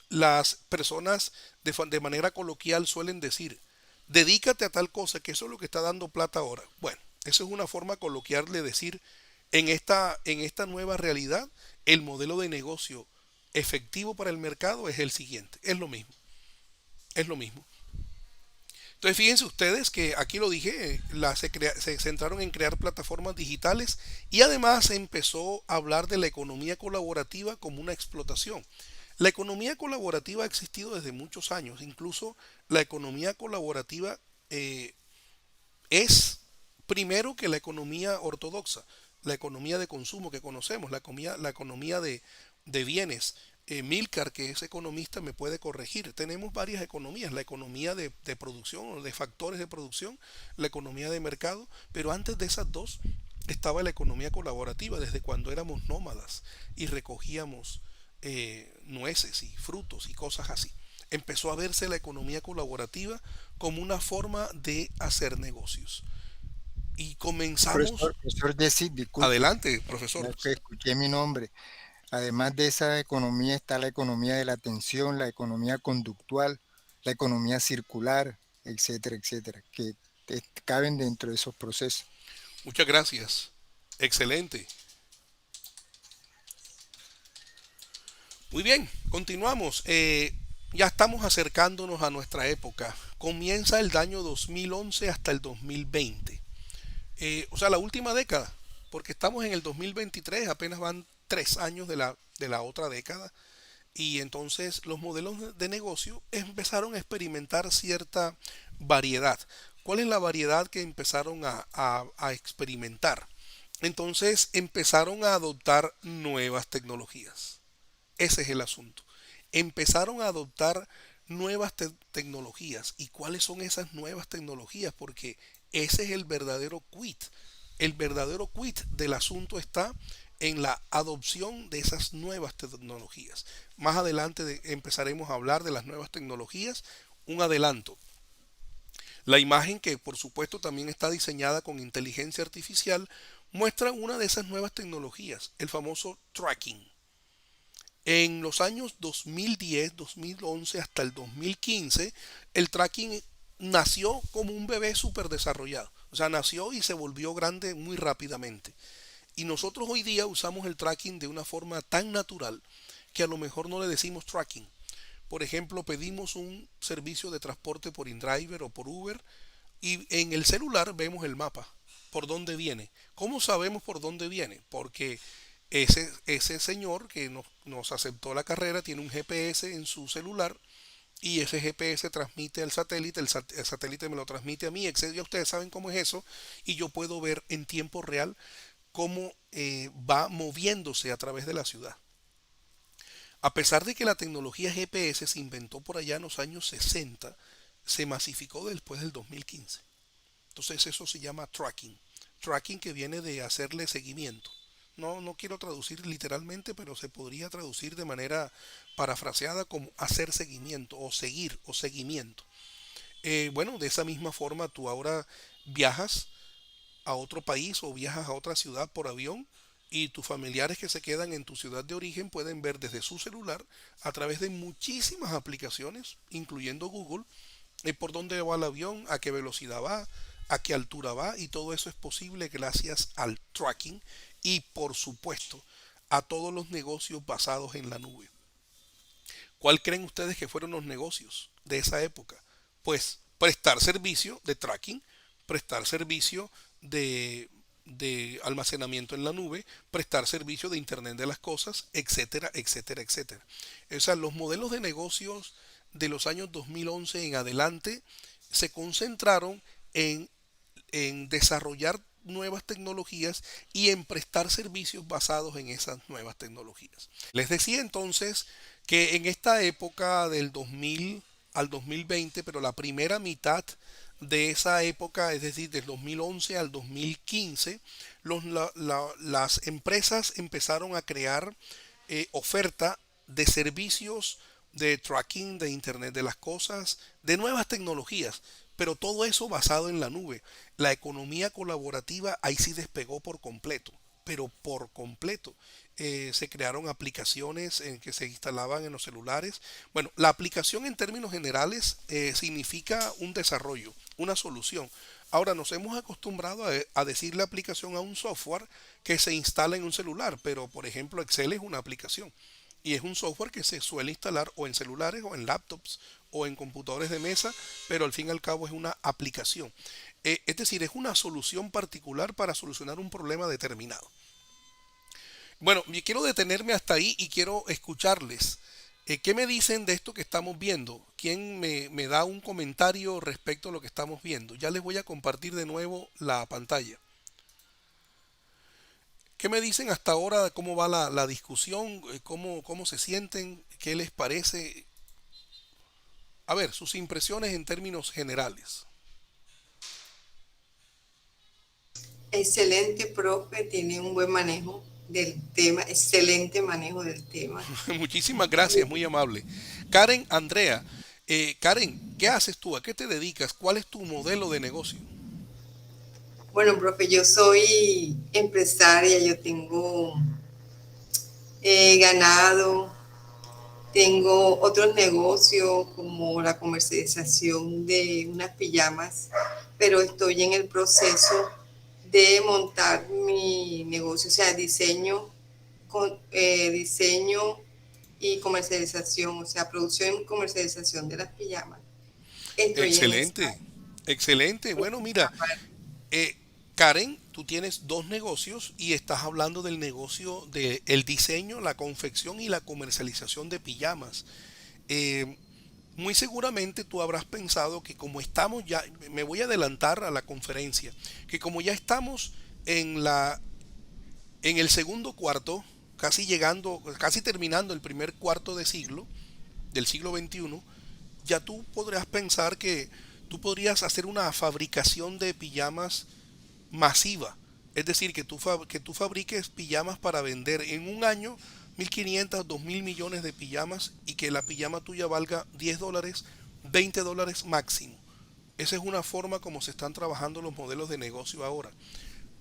las personas de manera coloquial suelen decir, dedícate a tal cosa, que eso es lo que está dando plata ahora. Bueno, eso es una forma coloquial de decir, en esta nueva realidad, el modelo de negocio efectivo para el mercado es el siguiente, es lo mismo, es lo mismo. Entonces fíjense ustedes que aquí lo dije, se centraron en crear plataformas digitales y además se empezó a hablar de la economía colaborativa como una explotación. La economía colaborativa ha existido desde muchos años, incluso la economía colaborativa es primero que la economía ortodoxa, la economía de consumo que conocemos, la economía de bienes. Milcar, que es economista, me puede corregir. Tenemos varias economías, la economía de producción o de factores de producción, la economía de mercado, pero antes de esas dos estaba la economía colaborativa, desde cuando éramos nómadas y recogíamos nueces y frutos y cosas así. Empezó a verse la economía colaborativa como una forma de hacer negocios. Y comenzamos. Profesor Jesse, disculpe, Adelante, profesor. ya que escuché mi nombre. Además de esa economía está la economía de la atención, la economía conductual, la economía circular, etcétera, etcétera, que caben dentro de esos procesos. Muchas gracias. Excelente. Muy bien, continuamos. Ya estamos acercándonos a nuestra época. Comienza el año 2011 hasta el 2020. O sea, la última década, porque estamos en el 2023, apenas van 3 años de la otra década. Y entonces los modelos de negocio empezaron a experimentar cierta variedad. ¿Cuál es la variedad que empezaron a experimentar? Entonces empezaron a adoptar nuevas tecnologías. Ese es el asunto. Empezaron a adoptar nuevas tecnologías. ¿Y cuáles son esas nuevas tecnologías? Porque ese es el verdadero quid. El verdadero quid del asunto está en la adopción de esas nuevas tecnologías. Más adelante empezaremos a hablar de las nuevas tecnologías. Un adelanto. La imagen, que por supuesto también está diseñada con inteligencia artificial, muestra una de esas nuevas tecnologías, el famoso tracking. En los años 2010, 2011 hasta el 2015, el tracking nació como un bebé súper desarrollado. O sea, nació y se volvió grande muy rápidamente. Y nosotros hoy día usamos el tracking de una forma tan natural que a lo mejor no le decimos tracking. Por ejemplo, pedimos un servicio de transporte por InDriver o por Uber y en el celular vemos el mapa, por dónde viene. ¿Cómo sabemos por dónde viene? Porque ese señor que nos aceptó la carrera tiene un GPS en su celular y ese GPS transmite al satélite, el satélite me lo transmite a mí, ya ustedes saben cómo es eso, y yo puedo ver en tiempo real cómo va moviéndose a través de la ciudad. A pesar de que la tecnología GPS se inventó por allá en los años 60, se masificó después del 2015. Entonces eso se llama tracking. Tracking, que viene de hacerle seguimiento. No quiero traducir literalmente, pero se podría traducir de manera parafraseada como hacer seguimiento o seguir o seguimiento. Bueno, de esa misma forma tú ahora viajas a otro país o viajas a otra ciudad por avión y tus familiares que se quedan en tu ciudad de origen pueden ver desde su celular a través de muchísimas aplicaciones, incluyendo Google, por dónde va el avión, a qué velocidad va, a qué altura va, y todo eso es posible gracias al tracking y por supuesto a todos los negocios basados en la nube. ¿Cuál creen ustedes que fueron los negocios de esa época? Pues prestar servicio de tracking, prestar servicio de almacenamiento en la nube, prestar servicio de Internet de las Cosas, etcétera, etcétera, etcétera. O sea, los modelos de negocios de los años 2011 en adelante se concentraron en, en desarrollar nuevas tecnologías y en prestar servicios basados en esas nuevas tecnologías. Les decía entonces que en esta época del 2000 al 2020, pero la primera mitad de esa época, es decir, del 2011 al 2015, las empresas empezaron a crear oferta de servicios de tracking, de Internet de las Cosas, de nuevas tecnologías, pero todo eso basado en la nube. La economía colaborativa ahí sí despegó por completo, pero por completo. Se crearon aplicaciones en que se instalaban en los celulares. Bueno, la aplicación en términos generales significa un desarrollo, una solución. Ahora nos hemos acostumbrado a decirle aplicación a un software que se instala en un celular, pero por ejemplo Excel es una aplicación y es un software que se suele instalar o en celulares o en laptops o en computadores de mesa, pero al fin y al cabo es una aplicación. Es decir, es una solución particular para solucionar un problema determinado. Bueno, yo quiero detenerme hasta ahí y quiero escucharles. ¿Qué me dicen de esto que estamos viendo? ¿Quién me da un comentario respecto a lo que estamos viendo? Ya les voy a compartir de nuevo la pantalla. ¿Qué me dicen hasta ahora? ¿Cómo va la discusión? ¿Cómo se sienten? ¿Qué les parece? A ver, sus impresiones en términos generales. Excelente, profe, tiene un buen manejo del tema, excelente manejo del tema. Muchísimas gracias, muy amable. Karen, Andrea, Karen, ¿qué haces tú? ¿A qué te dedicas? ¿Cuál es tu modelo de negocio? Bueno, profe, yo soy empresaria, yo tengo ganado, tengo otros negocios como la comercialización de unas pijamas, pero estoy en el proceso de montar mi negocio, o sea, diseño y comercialización, o sea, producción y comercialización de las pijamas. Estoy en esa Excelente, excelente. Bueno, mira, eh, Karen, tú tienes dos negocios y estás hablando del negocio del diseño, la confección y la comercialización de pijamas. Eh, Muy seguramente tú habrás pensado que como estamos ya, me voy a adelantar a la conferencia, que como ya estamos en en el segundo cuarto, casi llegando, casi terminando el primer cuarto de siglo, del siglo XXI, ya tú podrás pensar que tú podrías hacer una fabricación de pijamas masiva. Es decir, que tú fabriques pijamas para vender en un año 1.500, 2.000 millones de pijamas y que la pijama tuya valga $10, $20 máximo. Esa es una forma como se están trabajando los modelos de negocio ahora.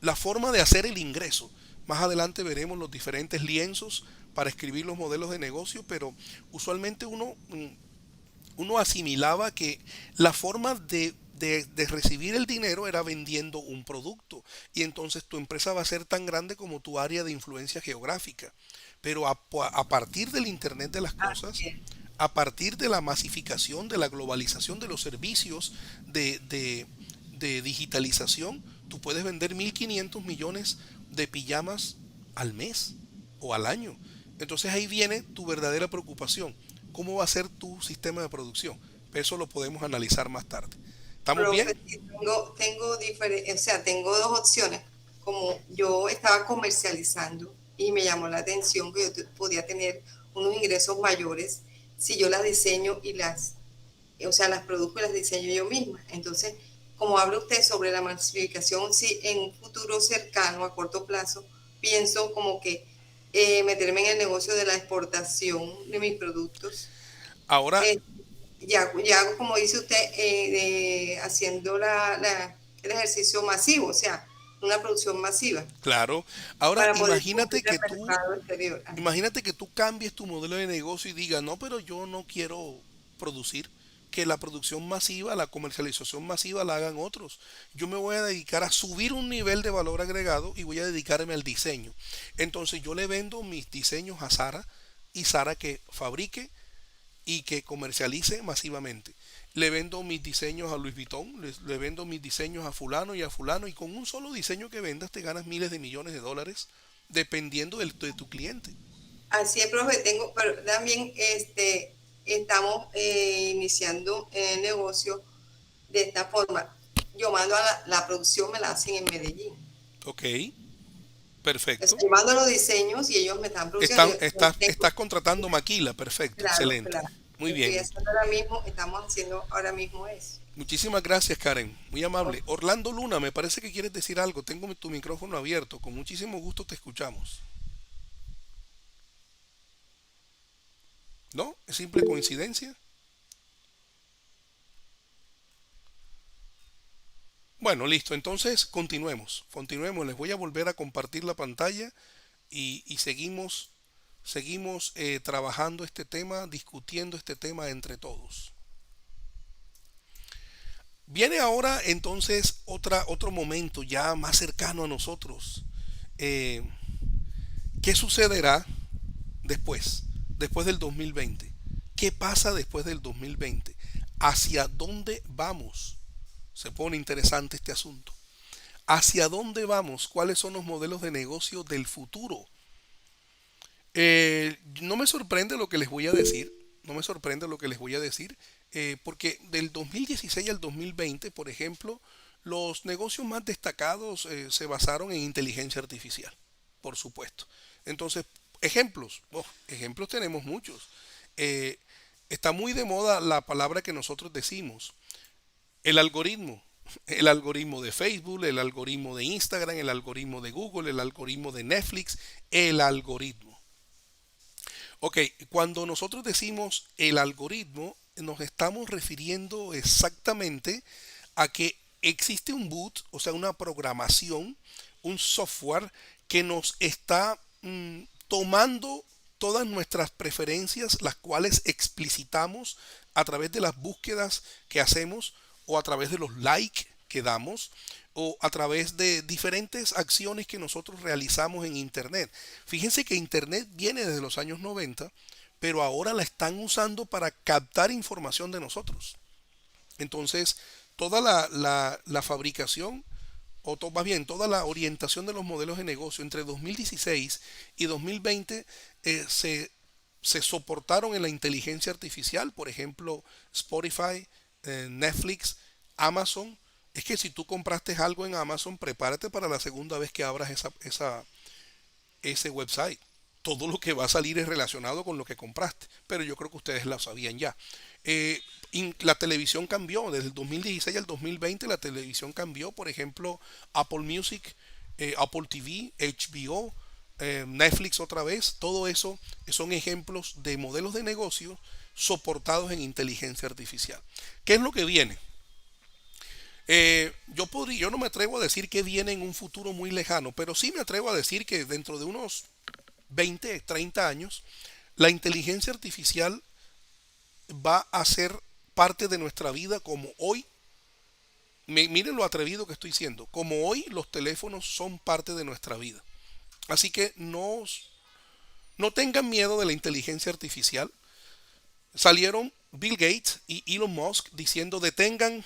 La forma de hacer el ingreso. Más adelante veremos los diferentes lienzos para escribir los modelos de negocio, pero usualmente uno asimilaba que la forma de recibir el dinero era vendiendo un producto y entonces tu empresa va a ser tan grande como tu área de influencia geográfica. Pero a partir del Internet de las cosas, área. a partir de la masificación, de la globalización de los servicios de digitalización, tú puedes vender 1.500 millones de pijamas al mes o al año. Entonces ahí viene tu verdadera preocupación. ¿Cómo va a ser tu sistema de producción? Eso lo podemos analizar más tarde. ¿Estamos bien? Profe, sí, o sea, tengo dos opciones. Como yo estaba comercializando y me llamó la atención que podía tener unos ingresos mayores si yo las diseño o sea, las produzco y las diseño yo misma. Entonces, como habla usted sobre la masificación, sí, en un futuro cercano, a corto plazo, pienso como que meterme en el negocio de la exportación de mis productos. Ahora, Eh, ya hago, como dice usted, haciendo el ejercicio masivo, o sea, una producción masiva claro, ahora para poder cumplir el mercado exterior. imagínate que tú cambies tu modelo de negocio y digas, no, pero yo no quiero producir, que la producción masiva, la comercialización masiva la hagan otros. Yo me voy a dedicar a subir un nivel de valor agregado y voy a dedicarme al diseño. Entonces yo le vendo mis diseños a Sara y Sara que fabrique y que comercialice masivamente. Le vendo mis diseños a Louis Vuitton, le vendo mis diseños a fulano y a fulano y con un solo diseño que vendas te ganas miles de millones de dólares dependiendo de tu cliente. Así es, profe, pero también estamos iniciando el negocio de esta forma. Yo mando a la producción, me la hacen en Medellín. Ok, O sea, perfecto. yo mando los diseños y ellos me están produciendo. Yo Estás tengo, contratando maquila, perfecto, claro, excelente. claro. Muy Estoy bien. haciendo ahora mismo, estamos haciendo ahora mismo eso. Muchísimas gracias, Karen. Muy amable. Orlando Luna, me parece que quieres decir algo. Tengo tu micrófono abierto. Con muchísimo gusto te escuchamos. ¿No? ¿Es simple coincidencia? Bueno, listo. Entonces, continuemos. Continuemos. Les voy a volver a compartir la pantalla y seguimos trabajando este tema, discutiendo este tema entre todos. Viene ahora entonces otro momento ya más cercano a nosotros. Eh, ¿Qué sucederá después del 2020? ¿Qué pasa después del 2020? ¿Hacia dónde vamos? Se pone interesante este asunto. ¿Hacia dónde vamos? ¿Cuáles son los modelos de negocio del futuro? No me sorprende lo que les voy a decir, no me sorprende lo que les voy a decir, porque del 2016 al 2020, por ejemplo, los negocios más destacados se basaron en inteligencia artificial. por supuesto. Entonces, ejemplos, ejemplos tenemos muchos. Eh, Está muy de moda la palabra que nosotros decimos, el algoritmo. El algoritmo de Facebook, el algoritmo de Instagram, el algoritmo de Google, el algoritmo de Netflix, el algoritmo. Ok, cuando nosotros decimos el algoritmo, nos estamos refiriendo exactamente a que existe un boot, o sea, una programación, un software que nos está tomando todas nuestras preferencias, las cuales explicitamos a través de las búsquedas que hacemos o a través de los likes que damos o a través de diferentes acciones que nosotros realizamos en Internet. Fíjense que Internet viene desde los años 90, pero ahora la están usando para captar información de nosotros. Entonces, toda la fabricación, más bien toda la orientación de los modelos de negocio entre 2016 y 2020 se soportaron en la inteligencia artificial, por ejemplo, Spotify, Netflix, Amazon. Es que si tú compraste algo en Amazon, prepárate para la segunda vez que abras ese website. Todo lo que va a salir es relacionado con lo que compraste, pero yo creo que ustedes lo sabían ya. La televisión cambió, desde el 2016 al 2020 la televisión cambió, por ejemplo, Apple Music, Apple TV, HBO, Netflix otra vez, todo eso son ejemplos de modelos de negocio soportados en inteligencia artificial. ¿Qué es lo que viene? Yo no me atrevo a decir que viene en un futuro muy lejano, pero sí me atrevo a decir que dentro de unos 20, 30 años, la inteligencia artificial va a ser parte de nuestra vida como hoy. Miren lo atrevido que estoy siendo. Como hoy los teléfonos son parte de nuestra vida. Así que no tengan miedo de la inteligencia artificial. Salieron Bill Gates y Elon Musk diciendo detengan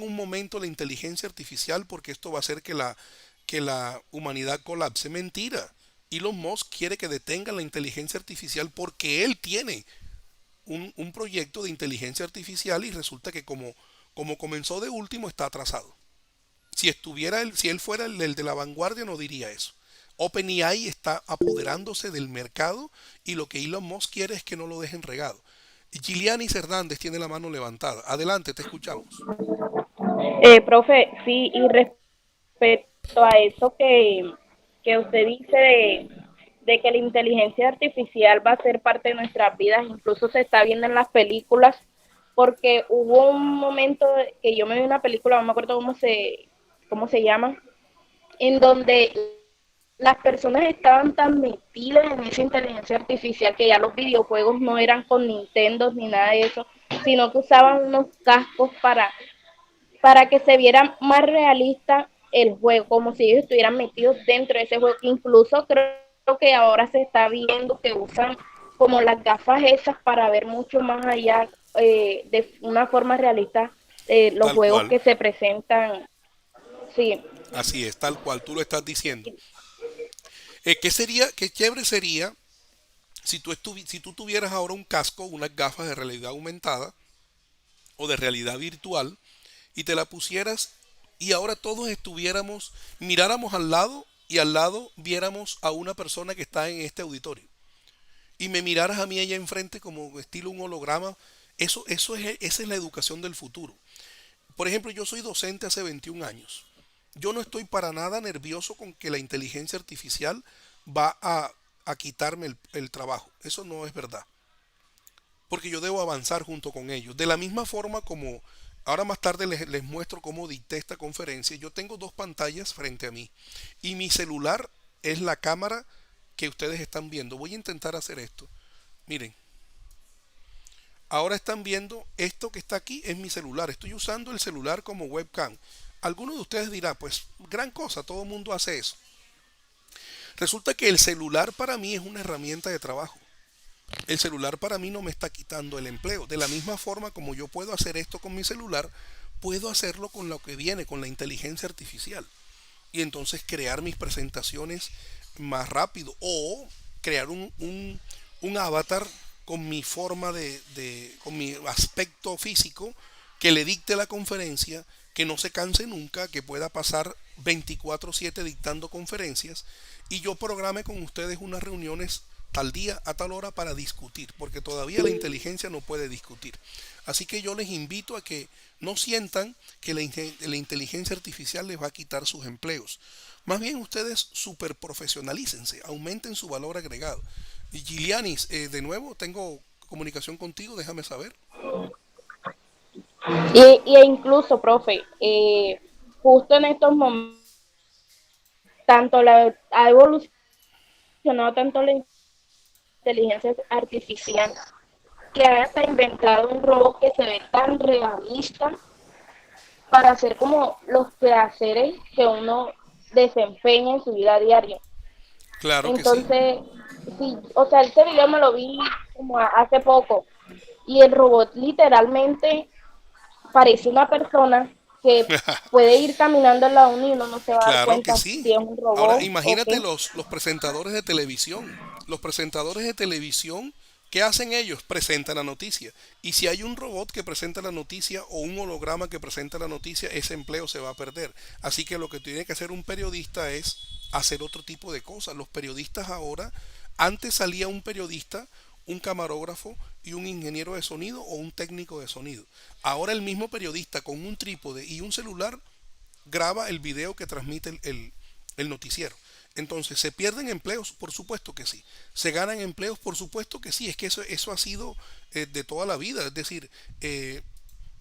un momento la inteligencia artificial porque esto va a hacer que la humanidad colapse. Mentira. Elon Musk quiere que detengan la inteligencia artificial porque él tiene un proyecto de inteligencia artificial y resulta que como comenzó de último está atrasado. Si él fuera el de la vanguardia no diría eso. OpenAI está apoderándose del mercado y lo que Elon Musk quiere es que no lo dejen regado. Gilianis Hernández tiene la mano levantada. Adelante, te escuchamos. Profe, sí, y respecto a eso que usted dice de que la inteligencia artificial va a ser parte de nuestras vidas, incluso se está viendo en las películas, porque hubo un momento que yo me vi una película, no me acuerdo cómo se llama, en donde las personas estaban tan metidas en esa inteligencia artificial que ya los videojuegos no eran con Nintendo ni nada de eso, sino que usaban unos cascos para que se viera más realista el juego, como si ellos estuvieran metidos dentro de ese juego. Incluso creo que ahora se está viendo que usan como las gafas esas para ver mucho más allá de una forma realista los Tal juegos cual. que se presentan. Sí. Así es, tal cual, tú lo estás diciendo. Qué chévere sería si tú tuvieras ahora un casco, unas gafas de realidad aumentada o de realidad virtual y te la pusieras y ahora todos miráramos al lado y al lado viéramos a una persona que está en este auditorio y me miraras a mí allá enfrente como estilo un holograma. Esa es la educación del futuro. Por ejemplo, yo soy docente hace 21 años. Yo no estoy para nada nervioso con que la inteligencia artificial va a quitarme el trabajo. Eso no es verdad. Porque yo debo avanzar junto con ellos. De la misma forma como ahora más tarde les muestro cómo dicté esta conferencia, yo tengo dos pantallas frente a mí y mi celular es la cámara que ustedes están viendo. Voy a intentar hacer esto. Miren, ahora están viendo esto que está aquí es mi celular. Estoy usando el celular como webcam. Algunos de ustedes dirán, pues gran cosa, todo el mundo hace eso. Resulta que el celular para mí es una herramienta de trabajo. El celular para mí no me está quitando el empleo. De la misma forma como yo puedo hacer esto con mi celular, puedo hacerlo con lo que viene, con la inteligencia artificial. Y entonces crear mis presentaciones más rápido o crear un avatar con mi forma con mi aspecto físico que le dicte la conferencia, que no se canse nunca, que pueda pasar 24/7 dictando conferencias y yo programe con ustedes unas reuniones tal día a tal hora para discutir, porque todavía la inteligencia no puede discutir. Así que yo les invito a que no sientan que la inteligencia artificial les va a quitar sus empleos. Más bien ustedes super profesionalícense, aumenten su valor agregado. Y Gilianis, de nuevo tengo comunicación contigo, déjame saber. Y incluso, profe, justo en estos momentos, ha evolucionado tanto la inteligencia artificial que han hasta inventado un robot que se ve tan realista para hacer como los quehaceres que uno desempeña en su vida diaria. Claro que sí. Entonces, sí, o sea, ese video me lo vi como hace poco y el robot literalmente parece una persona que puede ir caminando en la uni y uno no se va a dar Claro que cuenta sí. si es un Ahora, robot o imagínate qué. los presentadores de televisión. Los presentadores de televisión, ¿qué hacen ellos? Presentan la noticia. Y si hay un robot que presenta la noticia o un holograma que presenta la noticia, ese empleo se va a perder. Así que lo que tiene que hacer un periodista es hacer otro tipo de cosas. Los periodistas ahora, antes salía un periodista, un camarógrafo y un ingeniero de sonido o un técnico de sonido. Ahora el mismo periodista con un trípode y un celular graba el video que transmite el noticiero. Entonces, ¿se pierden empleos? Por supuesto que sí. ¿Se ganan empleos? Por supuesto que sí. Es que eso ha sido de toda la vida. Es decir,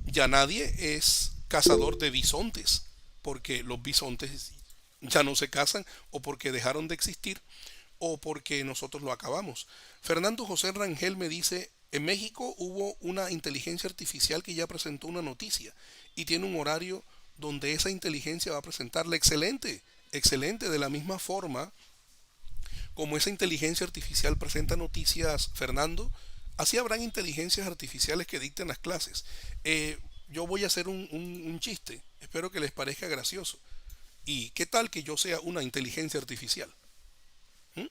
ya nadie es cazador de bisontes, porque los bisontes ya no se cazan o porque dejaron de existir o porque nosotros lo acabamos. Fernando José Rangel me dice, en México hubo una inteligencia artificial que ya presentó una noticia y tiene un horario donde esa inteligencia va a presentarla. Excelente, excelente. De la misma forma como esa inteligencia artificial presenta noticias, Fernando, así habrán inteligencias artificiales que dicten las clases. Yo voy a hacer un chiste, espero que les parezca gracioso. ¿Y qué tal que yo sea una inteligencia artificial? ¿Mm?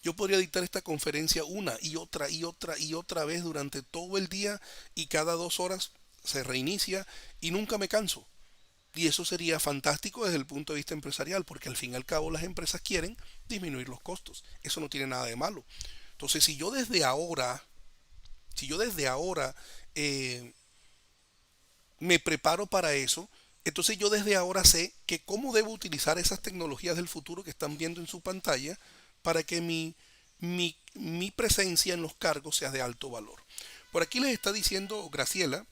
Yo podría dictar esta conferencia una y otra y otra y otra vez durante todo el día y cada 2 horas se reinicia y nunca me canso. Y eso sería fantástico desde el punto de vista empresarial, porque al fin y al cabo las empresas quieren disminuir los costos. Eso no tiene nada de malo. Entonces, si yo desde ahora eh, me preparo para eso, entonces yo desde ahora sé que cómo debo utilizar esas tecnologías del futuro que están viendo en su pantalla para que mi presencia en los cargos sea de alto valor. Por aquí les está diciendo Graciela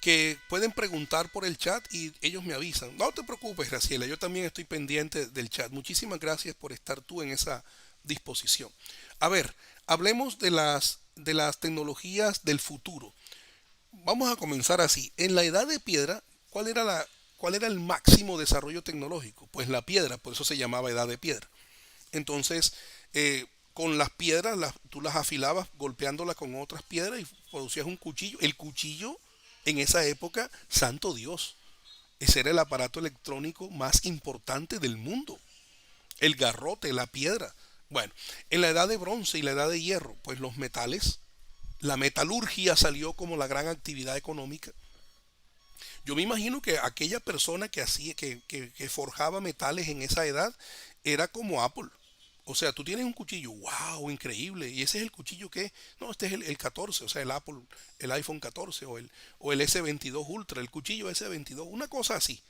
que pueden preguntar por el chat y ellos me avisan. No te preocupes, Graciela, yo también estoy pendiente del chat. Muchísimas gracias por estar tú en esa disposición. A ver, hablemos de las tecnologías del futuro. Vamos a comenzar así. En la edad de piedra, ¿cuál era el máximo desarrollo tecnológico? Pues la piedra, por eso se llamaba edad de piedra. Entonces, con las piedras, tú las afilabas golpeándolas con otras piedras y producías un cuchillo. El cuchillo en esa época, santo Dios, ese era el aparato electrónico más importante del mundo. El garrote, la piedra. Bueno, en la edad de bronce y la edad de hierro, pues los metales, la metalurgia salió como la gran actividad económica. Yo me imagino que aquella persona que hacía, que forjaba metales en esa edad, era como Apple. O sea, tú tienes un cuchillo, wow, increíble. Y ese es el cuchillo que, no, este es el 14, o sea, el Apple, el iPhone 14 o el S22 Ultra, el cuchillo S22, una cosa así.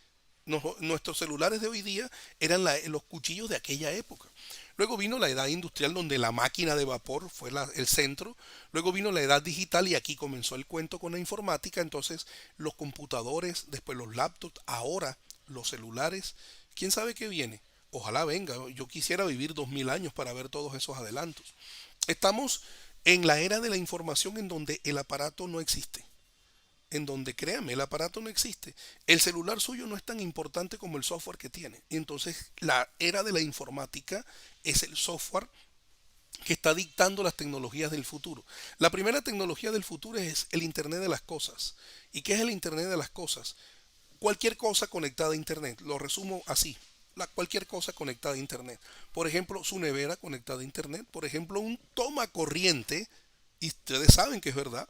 Nuestros celulares de hoy día eran los cuchillos de aquella época. Luego vino la edad industrial donde la máquina de vapor fue el centro. Luego vino la edad digital y aquí comenzó el cuento con la informática. Entonces los computadores, después los laptops, ahora los celulares. ¿Quién sabe qué viene? Ojalá venga. Yo quisiera vivir 2000 años para ver todos esos adelantos. Estamos en la era de la información en donde el aparato no existe, en donde, créame, el aparato no existe. El celular suyo no es tan importante como el software que tiene. Y entonces la era de la informática es el software que está dictando las tecnologías del futuro. La primera tecnología del futuro es el Internet de las cosas. ¿Y qué es el Internet de las cosas? Cualquier cosa conectada a Internet. Lo resumo así. Cualquier cosa conectada a Internet. Por ejemplo, su nevera conectada a Internet. Por ejemplo, un toma corriente. Y ustedes saben que es verdad,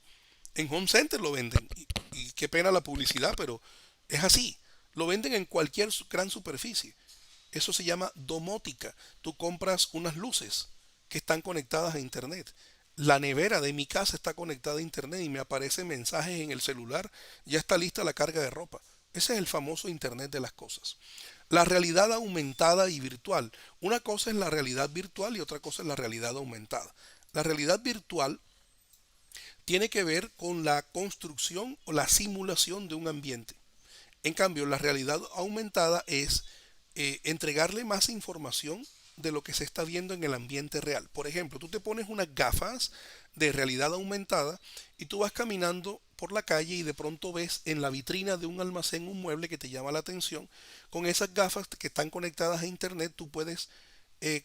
En Home Center lo venden. Y qué pena la publicidad, pero es así. Lo venden en cualquier gran superficie. Eso se llama domótica. Tú compras unas luces que están conectadas a internet. La nevera de mi casa está conectada a internet y me aparecen mensajes en el celular. Ya está lista la carga de ropa. Ese es el famoso internet de las cosas. La realidad aumentada y virtual. Una cosa es la realidad virtual y otra cosa es la realidad aumentada. La realidad virtual tiene que ver con la construcción o la simulación de un ambiente. En cambio, la realidad aumentada es entregarle más información de lo que se está viendo en el ambiente real. Por ejemplo, tú te pones unas gafas de realidad aumentada y tú vas caminando por la calle y de pronto ves en la vitrina de un almacén un mueble que te llama la atención. Con esas gafas que están conectadas a internet tú puedes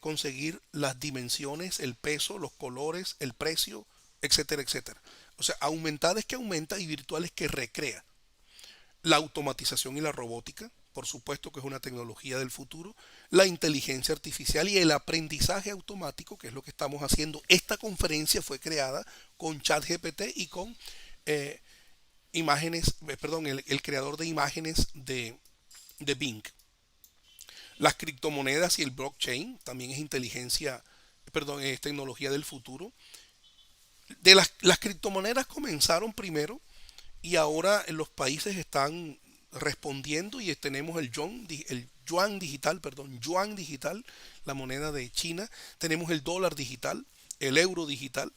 conseguir las dimensiones, el peso, los colores, el precio, etcétera, etcétera. O sea, aumentada es que aumenta y virtual es que recrea. La automatización y la robótica, por supuesto que es una tecnología del futuro, la inteligencia artificial y el aprendizaje automático, que es lo que estamos haciendo. Esta conferencia fue creada con ChatGPT y con eh, el creador de imágenes de Bing. Las criptomonedas y el blockchain también es es tecnología del futuro. Las criptomonedas comenzaron primero y ahora los países están respondiendo y tenemos el yuan digital, la moneda de China, tenemos el dólar digital, el euro digital,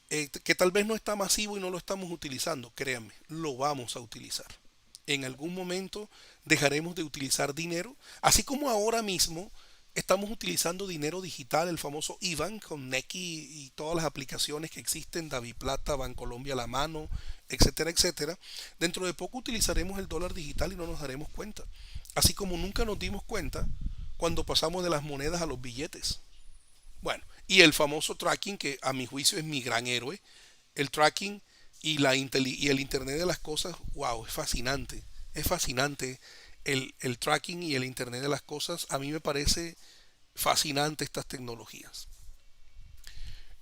que tal vez no está masivo y no lo estamos utilizando, créanme, lo vamos a utilizar. En algún momento dejaremos de utilizar dinero, así como ahora mismo estamos utilizando dinero digital, el famoso IBAN con Nequi y todas las aplicaciones que existen, DaviPlata, Bancolombia a la mano, etcétera, etcétera. Dentro de poco utilizaremos el dólar digital y no nos daremos cuenta. Así como nunca nos dimos cuenta cuando pasamos de las monedas a los billetes. Bueno, y el famoso tracking, que a mi juicio es mi gran héroe, el tracking y el Internet de las cosas, wow, es fascinante. Es fascinante el tracking y el Internet de las cosas. A mí me parece fascinante estas tecnologías.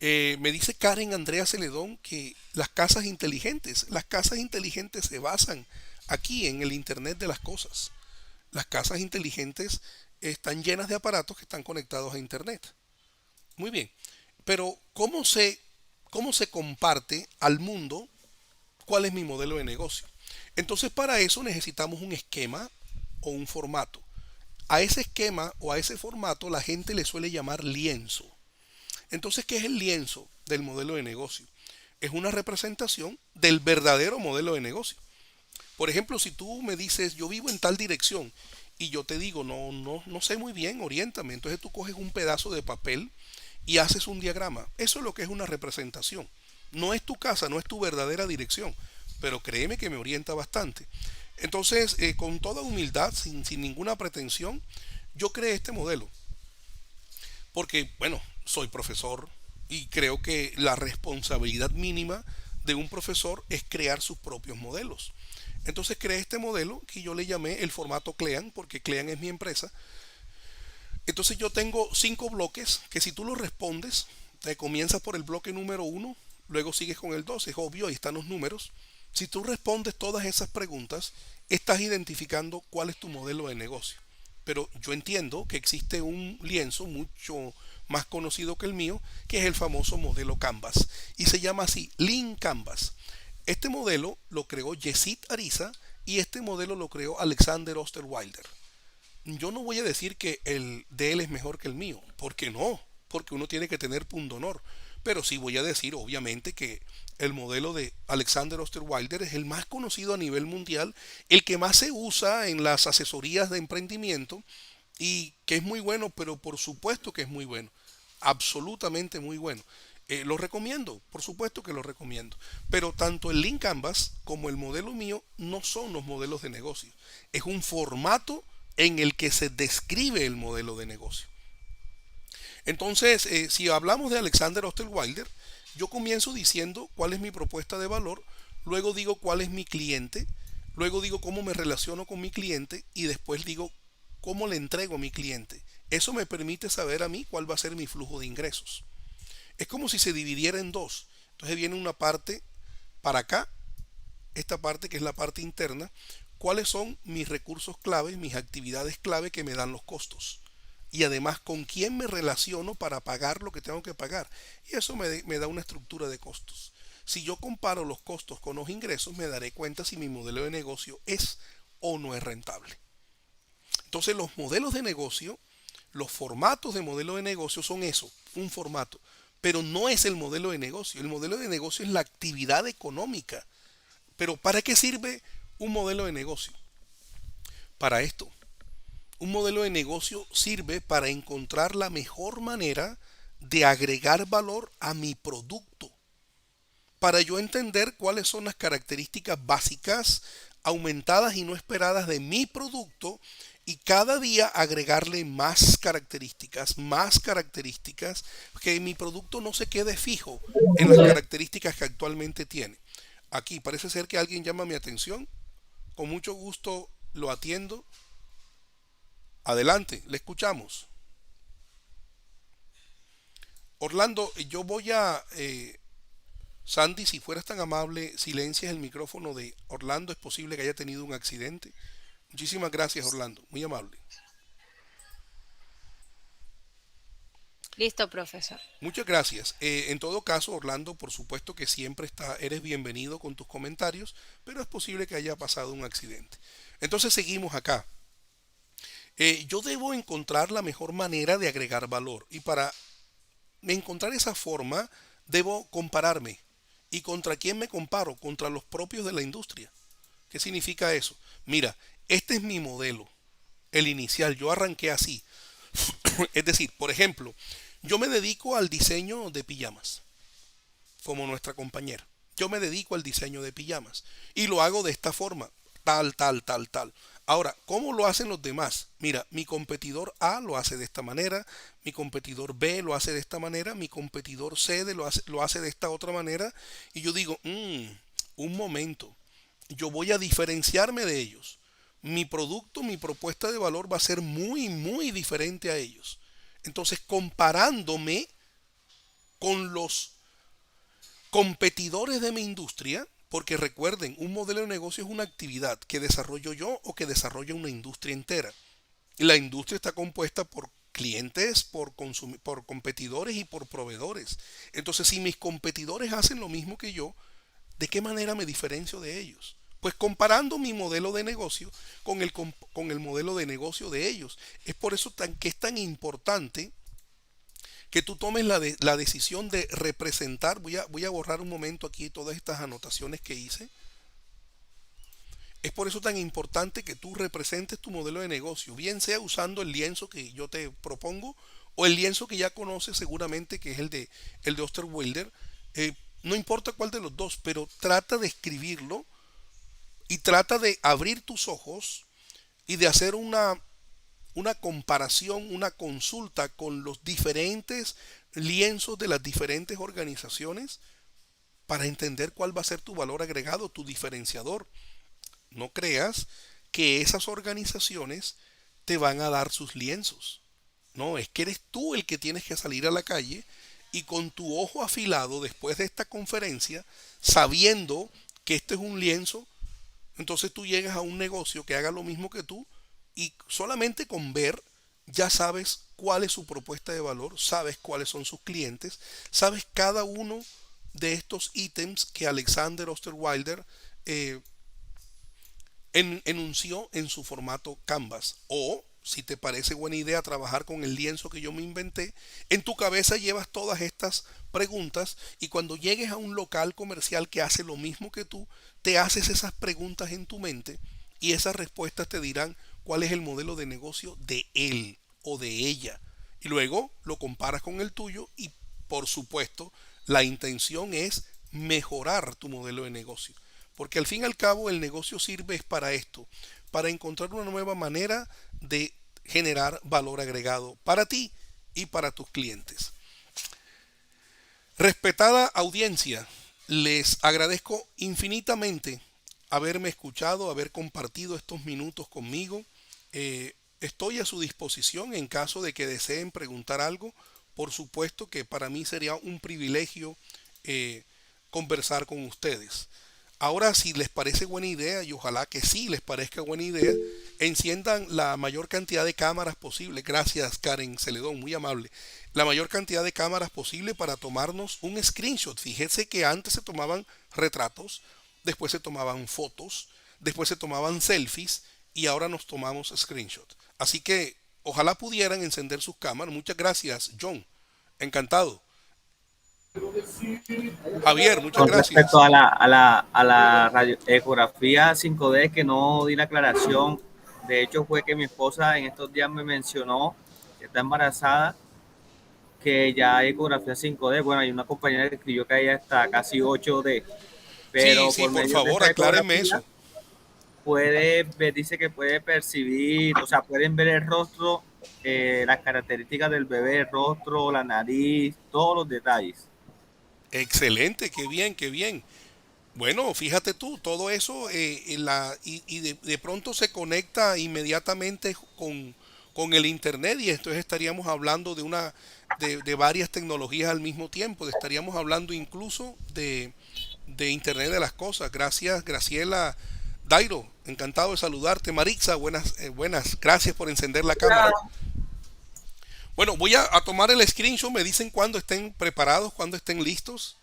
Me dice Karen Andrea Celedón que las casas inteligentes se basan aquí en el Internet de las cosas. Las casas inteligentes están llenas de aparatos que están conectados a Internet. Muy bien, pero cómo se comparte al mundo cuál es mi modelo de negocio? Entonces para eso necesitamos un esquema o un formato. A ese esquema o a ese formato la gente le suele llamar lienzo. Entonces, ¿qué es el lienzo del modelo de negocio? Es una representación del verdadero modelo de negocio. Por ejemplo, si tú me dices, yo vivo en tal dirección y yo te digo, no sé muy bien, oriéntame. Entonces tú coges un pedazo de papel y haces un diagrama. Eso es lo que es una representación. No es tu casa, no es tu verdadera dirección, pero créeme que me orienta bastante. Entonces, con toda humildad, sin ninguna pretensión, yo creé este modelo. Porque, bueno, soy profesor y creo que la responsabilidad mínima de un profesor es crear sus propios modelos. Entonces creé este modelo que yo le llamé el formato CLEAN, porque CLEAN es mi empresa. Entonces yo tengo 5 bloques que si tú los respondes, te comienzas por el bloque número 1, luego sigues con el 2, es obvio, ahí están los números. Si tú respondes todas esas preguntas, estás identificando cuál es tu modelo de negocio. Pero yo entiendo que existe un lienzo mucho más conocido que el mío, que es el famoso modelo Canvas. Y se llama así, Lean Canvas. Este modelo lo creó Yesid Ariza y este modelo lo creó Alexander Osterwalder. Yo no voy a decir que el de él es mejor que el mío, porque no, porque uno tiene que tener punto honor. Pero sí voy a decir, obviamente, que el modelo de Alexander Osterwalder es el más conocido a nivel mundial, el que más se usa en las asesorías de emprendimiento y que es muy bueno, pero por supuesto que es muy bueno, absolutamente muy bueno. Lo recomiendo, por supuesto que lo recomiendo. Pero tanto el Lean Canvas como el modelo mío no son los modelos de negocio. Es un formato en el que se describe el modelo de negocio. Entonces, si hablamos de Alexander Osterwalder, yo comienzo diciendo cuál es mi propuesta de valor, luego digo cuál es mi cliente, luego digo cómo me relaciono con mi cliente y después digo cómo le entrego a mi cliente. Eso me permite saber a mí cuál va a ser mi flujo de ingresos. Es como si se dividiera en dos. Entonces viene una parte para acá esta parte que es la parte interna, cuáles son mis recursos clave, mis actividades clave que me dan los costos. Y además con quién me relaciono para pagar lo que tengo que pagar. Y eso me da una estructura de costos. Si yo comparo los costos con los ingresos, me daré cuenta si mi modelo de negocio es o no es rentable. Entonces los modelos de negocio, los formatos de modelo de negocio son eso, un formato. Pero no es el modelo de negocio. El modelo de negocio es la actividad económica. Pero ¿para qué sirve un modelo de negocio? Para esto. Un modelo de negocio sirve para encontrar la mejor manera de agregar valor a mi producto. Para yo entender cuáles son las características básicas, aumentadas y no esperadas de mi producto y cada día agregarle más características, que mi producto no se quede fijo en las características que actualmente tiene. Aquí parece ser que alguien llama mi atención. Con mucho gusto lo atiendo. Adelante, le escuchamos. Orlando, yo voy a... Sandy, si fueras tan amable, silencias el micrófono de Orlando. Es posible que haya tenido un accidente. Muchísimas gracias, Orlando. Muy amable. Listo, profesor. Muchas gracias. En todo caso, Orlando, por supuesto que siempre eres bienvenido con tus comentarios, pero es posible que haya pasado un accidente. Entonces seguimos acá. Yo debo encontrar la mejor manera de agregar valor y para encontrar esa forma debo compararme. ¿Y contra quién me comparo? Contra los propios de la industria. ¿Qué significa eso? Mira, este es mi modelo, el inicial. Yo arranqué así. Es decir, por ejemplo, yo me dedico al diseño de pijamas, como nuestra compañera. Yo me dedico al diseño de pijamas y lo hago de esta forma, tal. Ahora, ¿cómo lo hacen los demás? Mira, mi competidor A lo hace de esta manera, mi competidor B lo hace de esta manera, mi competidor C lo hace de esta otra manera. Y yo digo, un momento, yo voy a diferenciarme de ellos. Mi producto, mi propuesta de valor va a ser muy diferente a ellos. Entonces, comparándome con los competidores de mi industria, porque recuerden, un modelo de negocio es una actividad que desarrollo yo o que desarrolla una industria entera. Y la industria está compuesta por clientes, por competidores y por proveedores. Entonces, si mis competidores hacen lo mismo que yo, ¿de qué manera me diferencio de ellos? Pues comparando mi modelo de negocio con el modelo de negocio de ellos. Es por eso que es tan importante que tú tomes la decisión de representar. Voy a borrar un momento aquí todas estas anotaciones que hice. Es por eso tan importante que tú representes tu modelo de negocio, bien sea usando el lienzo que yo te propongo o el lienzo que ya conoces seguramente, que es el de Osterwilder. No importa cuál de los dos, pero trata de escribirlo y trata de abrir tus ojos y de hacer una comparación, una consulta con los diferentes lienzos de las diferentes organizaciones para entender cuál va a ser tu valor agregado, tu diferenciador. No creas que esas organizaciones te van a dar sus lienzos. No, es que eres tú el que tienes que salir a la calle y con tu ojo afilado después de esta conferencia, sabiendo que este es un lienzo, entonces tú llegas a un negocio que haga lo mismo que tú y solamente con ver ya sabes cuál es su propuesta de valor, sabes cuáles son sus clientes, sabes cada uno de estos ítems que Alexander Osterwilder enunció en su formato Canvas. O si te parece buena idea trabajar con el lienzo que yo me inventé, en tu cabeza llevas todas estas preguntas y cuando llegues a un local comercial que hace lo mismo que tú, te haces esas preguntas en tu mente y esas respuestas te dirán cuál es el modelo de negocio de él o de ella. Y luego lo comparas con el tuyo y por supuesto la intención es mejorar tu modelo de negocio. Porque al fin y al cabo el negocio sirve para esto, para encontrar una nueva manera de generar valor agregado para ti y para tus clientes. Respetada audiencia, les agradezco infinitamente haberme escuchado, haber compartido estos minutos conmigo. Estoy a su disposición en caso de que deseen preguntar algo. Por supuesto que para mí sería un privilegio conversar con ustedes. Ahora, si les parece buena idea, y ojalá que sí les parezca buena idea, enciendan la mayor cantidad de cámaras posible. Gracias, Karen Celedón, muy amable. La mayor cantidad de cámaras posible para tomarnos un screenshot. Fíjense que antes se tomaban retratos, después se tomaban fotos, después se tomaban selfies y ahora nos tomamos screenshot. Así que ojalá pudieran encender sus cámaras. Muchas gracias, John. Encantado. Javier, muchas Con respecto gracias. a la ecografía 5D, que no di la aclaración, de hecho fue que mi esposa en estos días me mencionó que está embarazada, que ya hay ecografía 5D. Bueno, hay una compañera que escribió que hay hasta casi 8D, Sí, pero sí, por por medio de favor, esa aclárenme ecografía eso. puede ver, dice que puede percibir, o sea, pueden ver el rostro, las características del bebé, el rostro, la nariz, todos los detalles. Excelente, qué bien, qué bien. Bueno, fíjate tú, todo eso y de pronto se conecta inmediatamente con el Internet y entonces estaríamos hablando de varias tecnologías al mismo tiempo. Estaríamos hablando incluso de Internet de las cosas. Gracias, Graciela. Dairo, encantado de saludarte. Marixa, buenas. Gracias por encender la cámara. Bueno, voy a tomar el screenshot. Me dicen cuando estén preparados, cuando estén listos.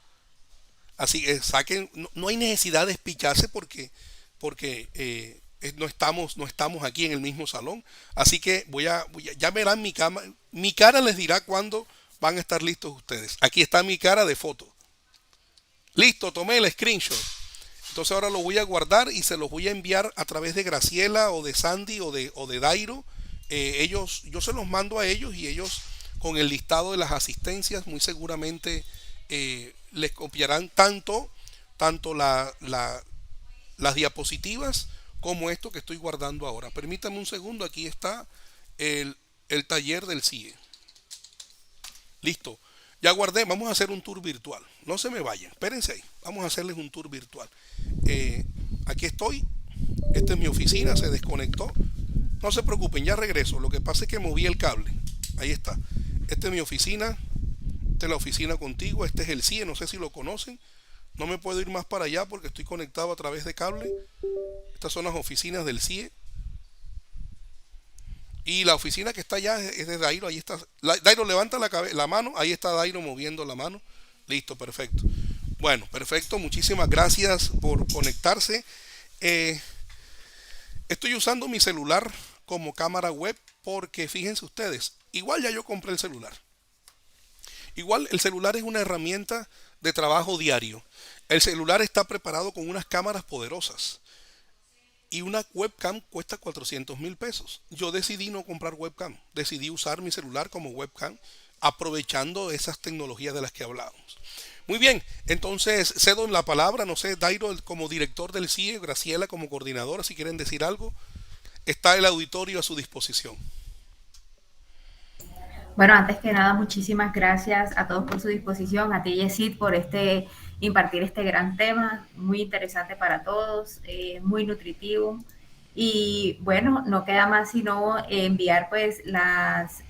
Así que saquen, no hay necesidad de espicharse porque no estamos aquí en el mismo salón. Así que ya verán mi cara les dirá cuándo van a estar listos ustedes. Aquí está mi cara de foto. Listo, tomé el screenshot. Entonces ahora lo voy a guardar y se los voy a enviar a través de Graciela o de Sandy o de Dairo. Yo se los mando a ellos y ellos con el listado de las asistencias muy seguramente les copiarán tanto las diapositivas como esto que estoy guardando ahora. Permítame un segundo, aquí está el taller del CIE. Listo, ya guardé, vamos a hacer un tour virtual. No se me vayan, espérense ahí, vamos a hacerles un tour virtual. Aquí estoy, esta es mi oficina, se desconectó. No se preocupen, ya regreso, lo que pasa es que moví el cable. Ahí está, esta es mi oficina. Esta es la oficina contigo, este es el CIE, no sé si lo conocen. No me puedo ir más para allá porque estoy conectado a través de cable. Estas son las oficinas del CIE. Y la oficina que está allá es de Dairo, ahí está. Dairo, levanta la mano, ahí está Dairo moviendo la mano. Listo, perfecto. Bueno, perfecto, muchísimas gracias por conectarse. Estoy usando mi celular como cámara web porque fíjense ustedes, igual ya yo compré el celular. Igual el celular es una herramienta de trabajo diario. El celular está preparado con unas cámaras poderosas y una webcam cuesta 400,000 pesos. Yo decidí no comprar webcam, decidí usar mi celular como webcam aprovechando esas tecnologías de las que hablábamos. Muy bien, entonces cedo la palabra, no sé, Dairo como director del CIE, Graciela como coordinadora, si quieren decir algo, está el auditorio a su disposición. Bueno, antes que nada, muchísimas gracias a todos por su disposición, a ti, Yesid, por impartir este gran tema, muy interesante para todos, muy nutritivo. Y bueno, no queda más sino enviar pues las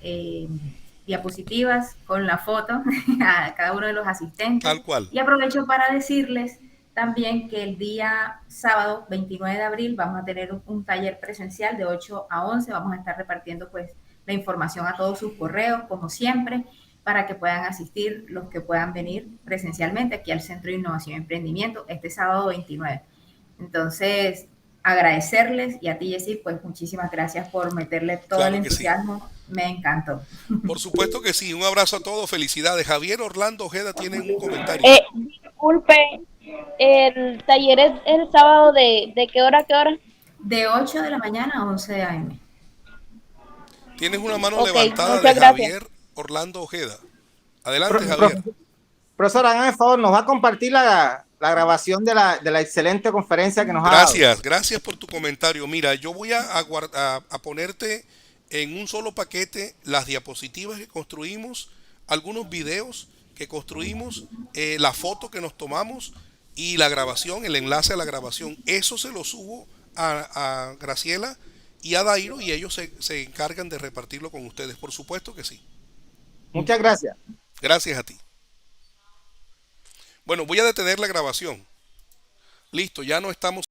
diapositivas con la foto a cada uno de los asistentes. Tal cual. Y aprovecho para decirles también que el día sábado 29 de abril vamos a tener un taller presencial de 8 a 11, vamos a estar repartiendo pues la información a todos sus correos, como siempre, para que puedan asistir los que puedan venir presencialmente aquí al Centro de Innovación y Emprendimiento este sábado 29. Entonces, agradecerles y a ti, Jessy, pues muchísimas gracias por meterle todo Claro el que sí. entusiasmo. Me encantó. Por supuesto que sí. Un abrazo a todos. Felicidades. Javier Orlando Ojeda tiene un comentario. Disculpe, el taller es el sábado de qué hora a qué hora. De 8 de la mañana a 11 de AM. Tienes una mano Ok, levantada de muchas gracias. Javier Orlando Ojeda. Adelante, Javier. Profesor, hágame el favor, nos va a compartir la grabación de la excelente conferencia que nos ha dado. Gracias por tu comentario. Mira, yo voy a ponerte en un solo paquete las diapositivas que construimos, algunos videos que construimos, la foto que nos tomamos y la grabación, el enlace a la grabación. Eso se lo subo a Graciela y a Dairo y ellos se encargan de repartirlo con ustedes. Por supuesto que sí. Muchas gracias. Gracias a ti. Bueno, voy a detener la grabación. Listo, ya no estamos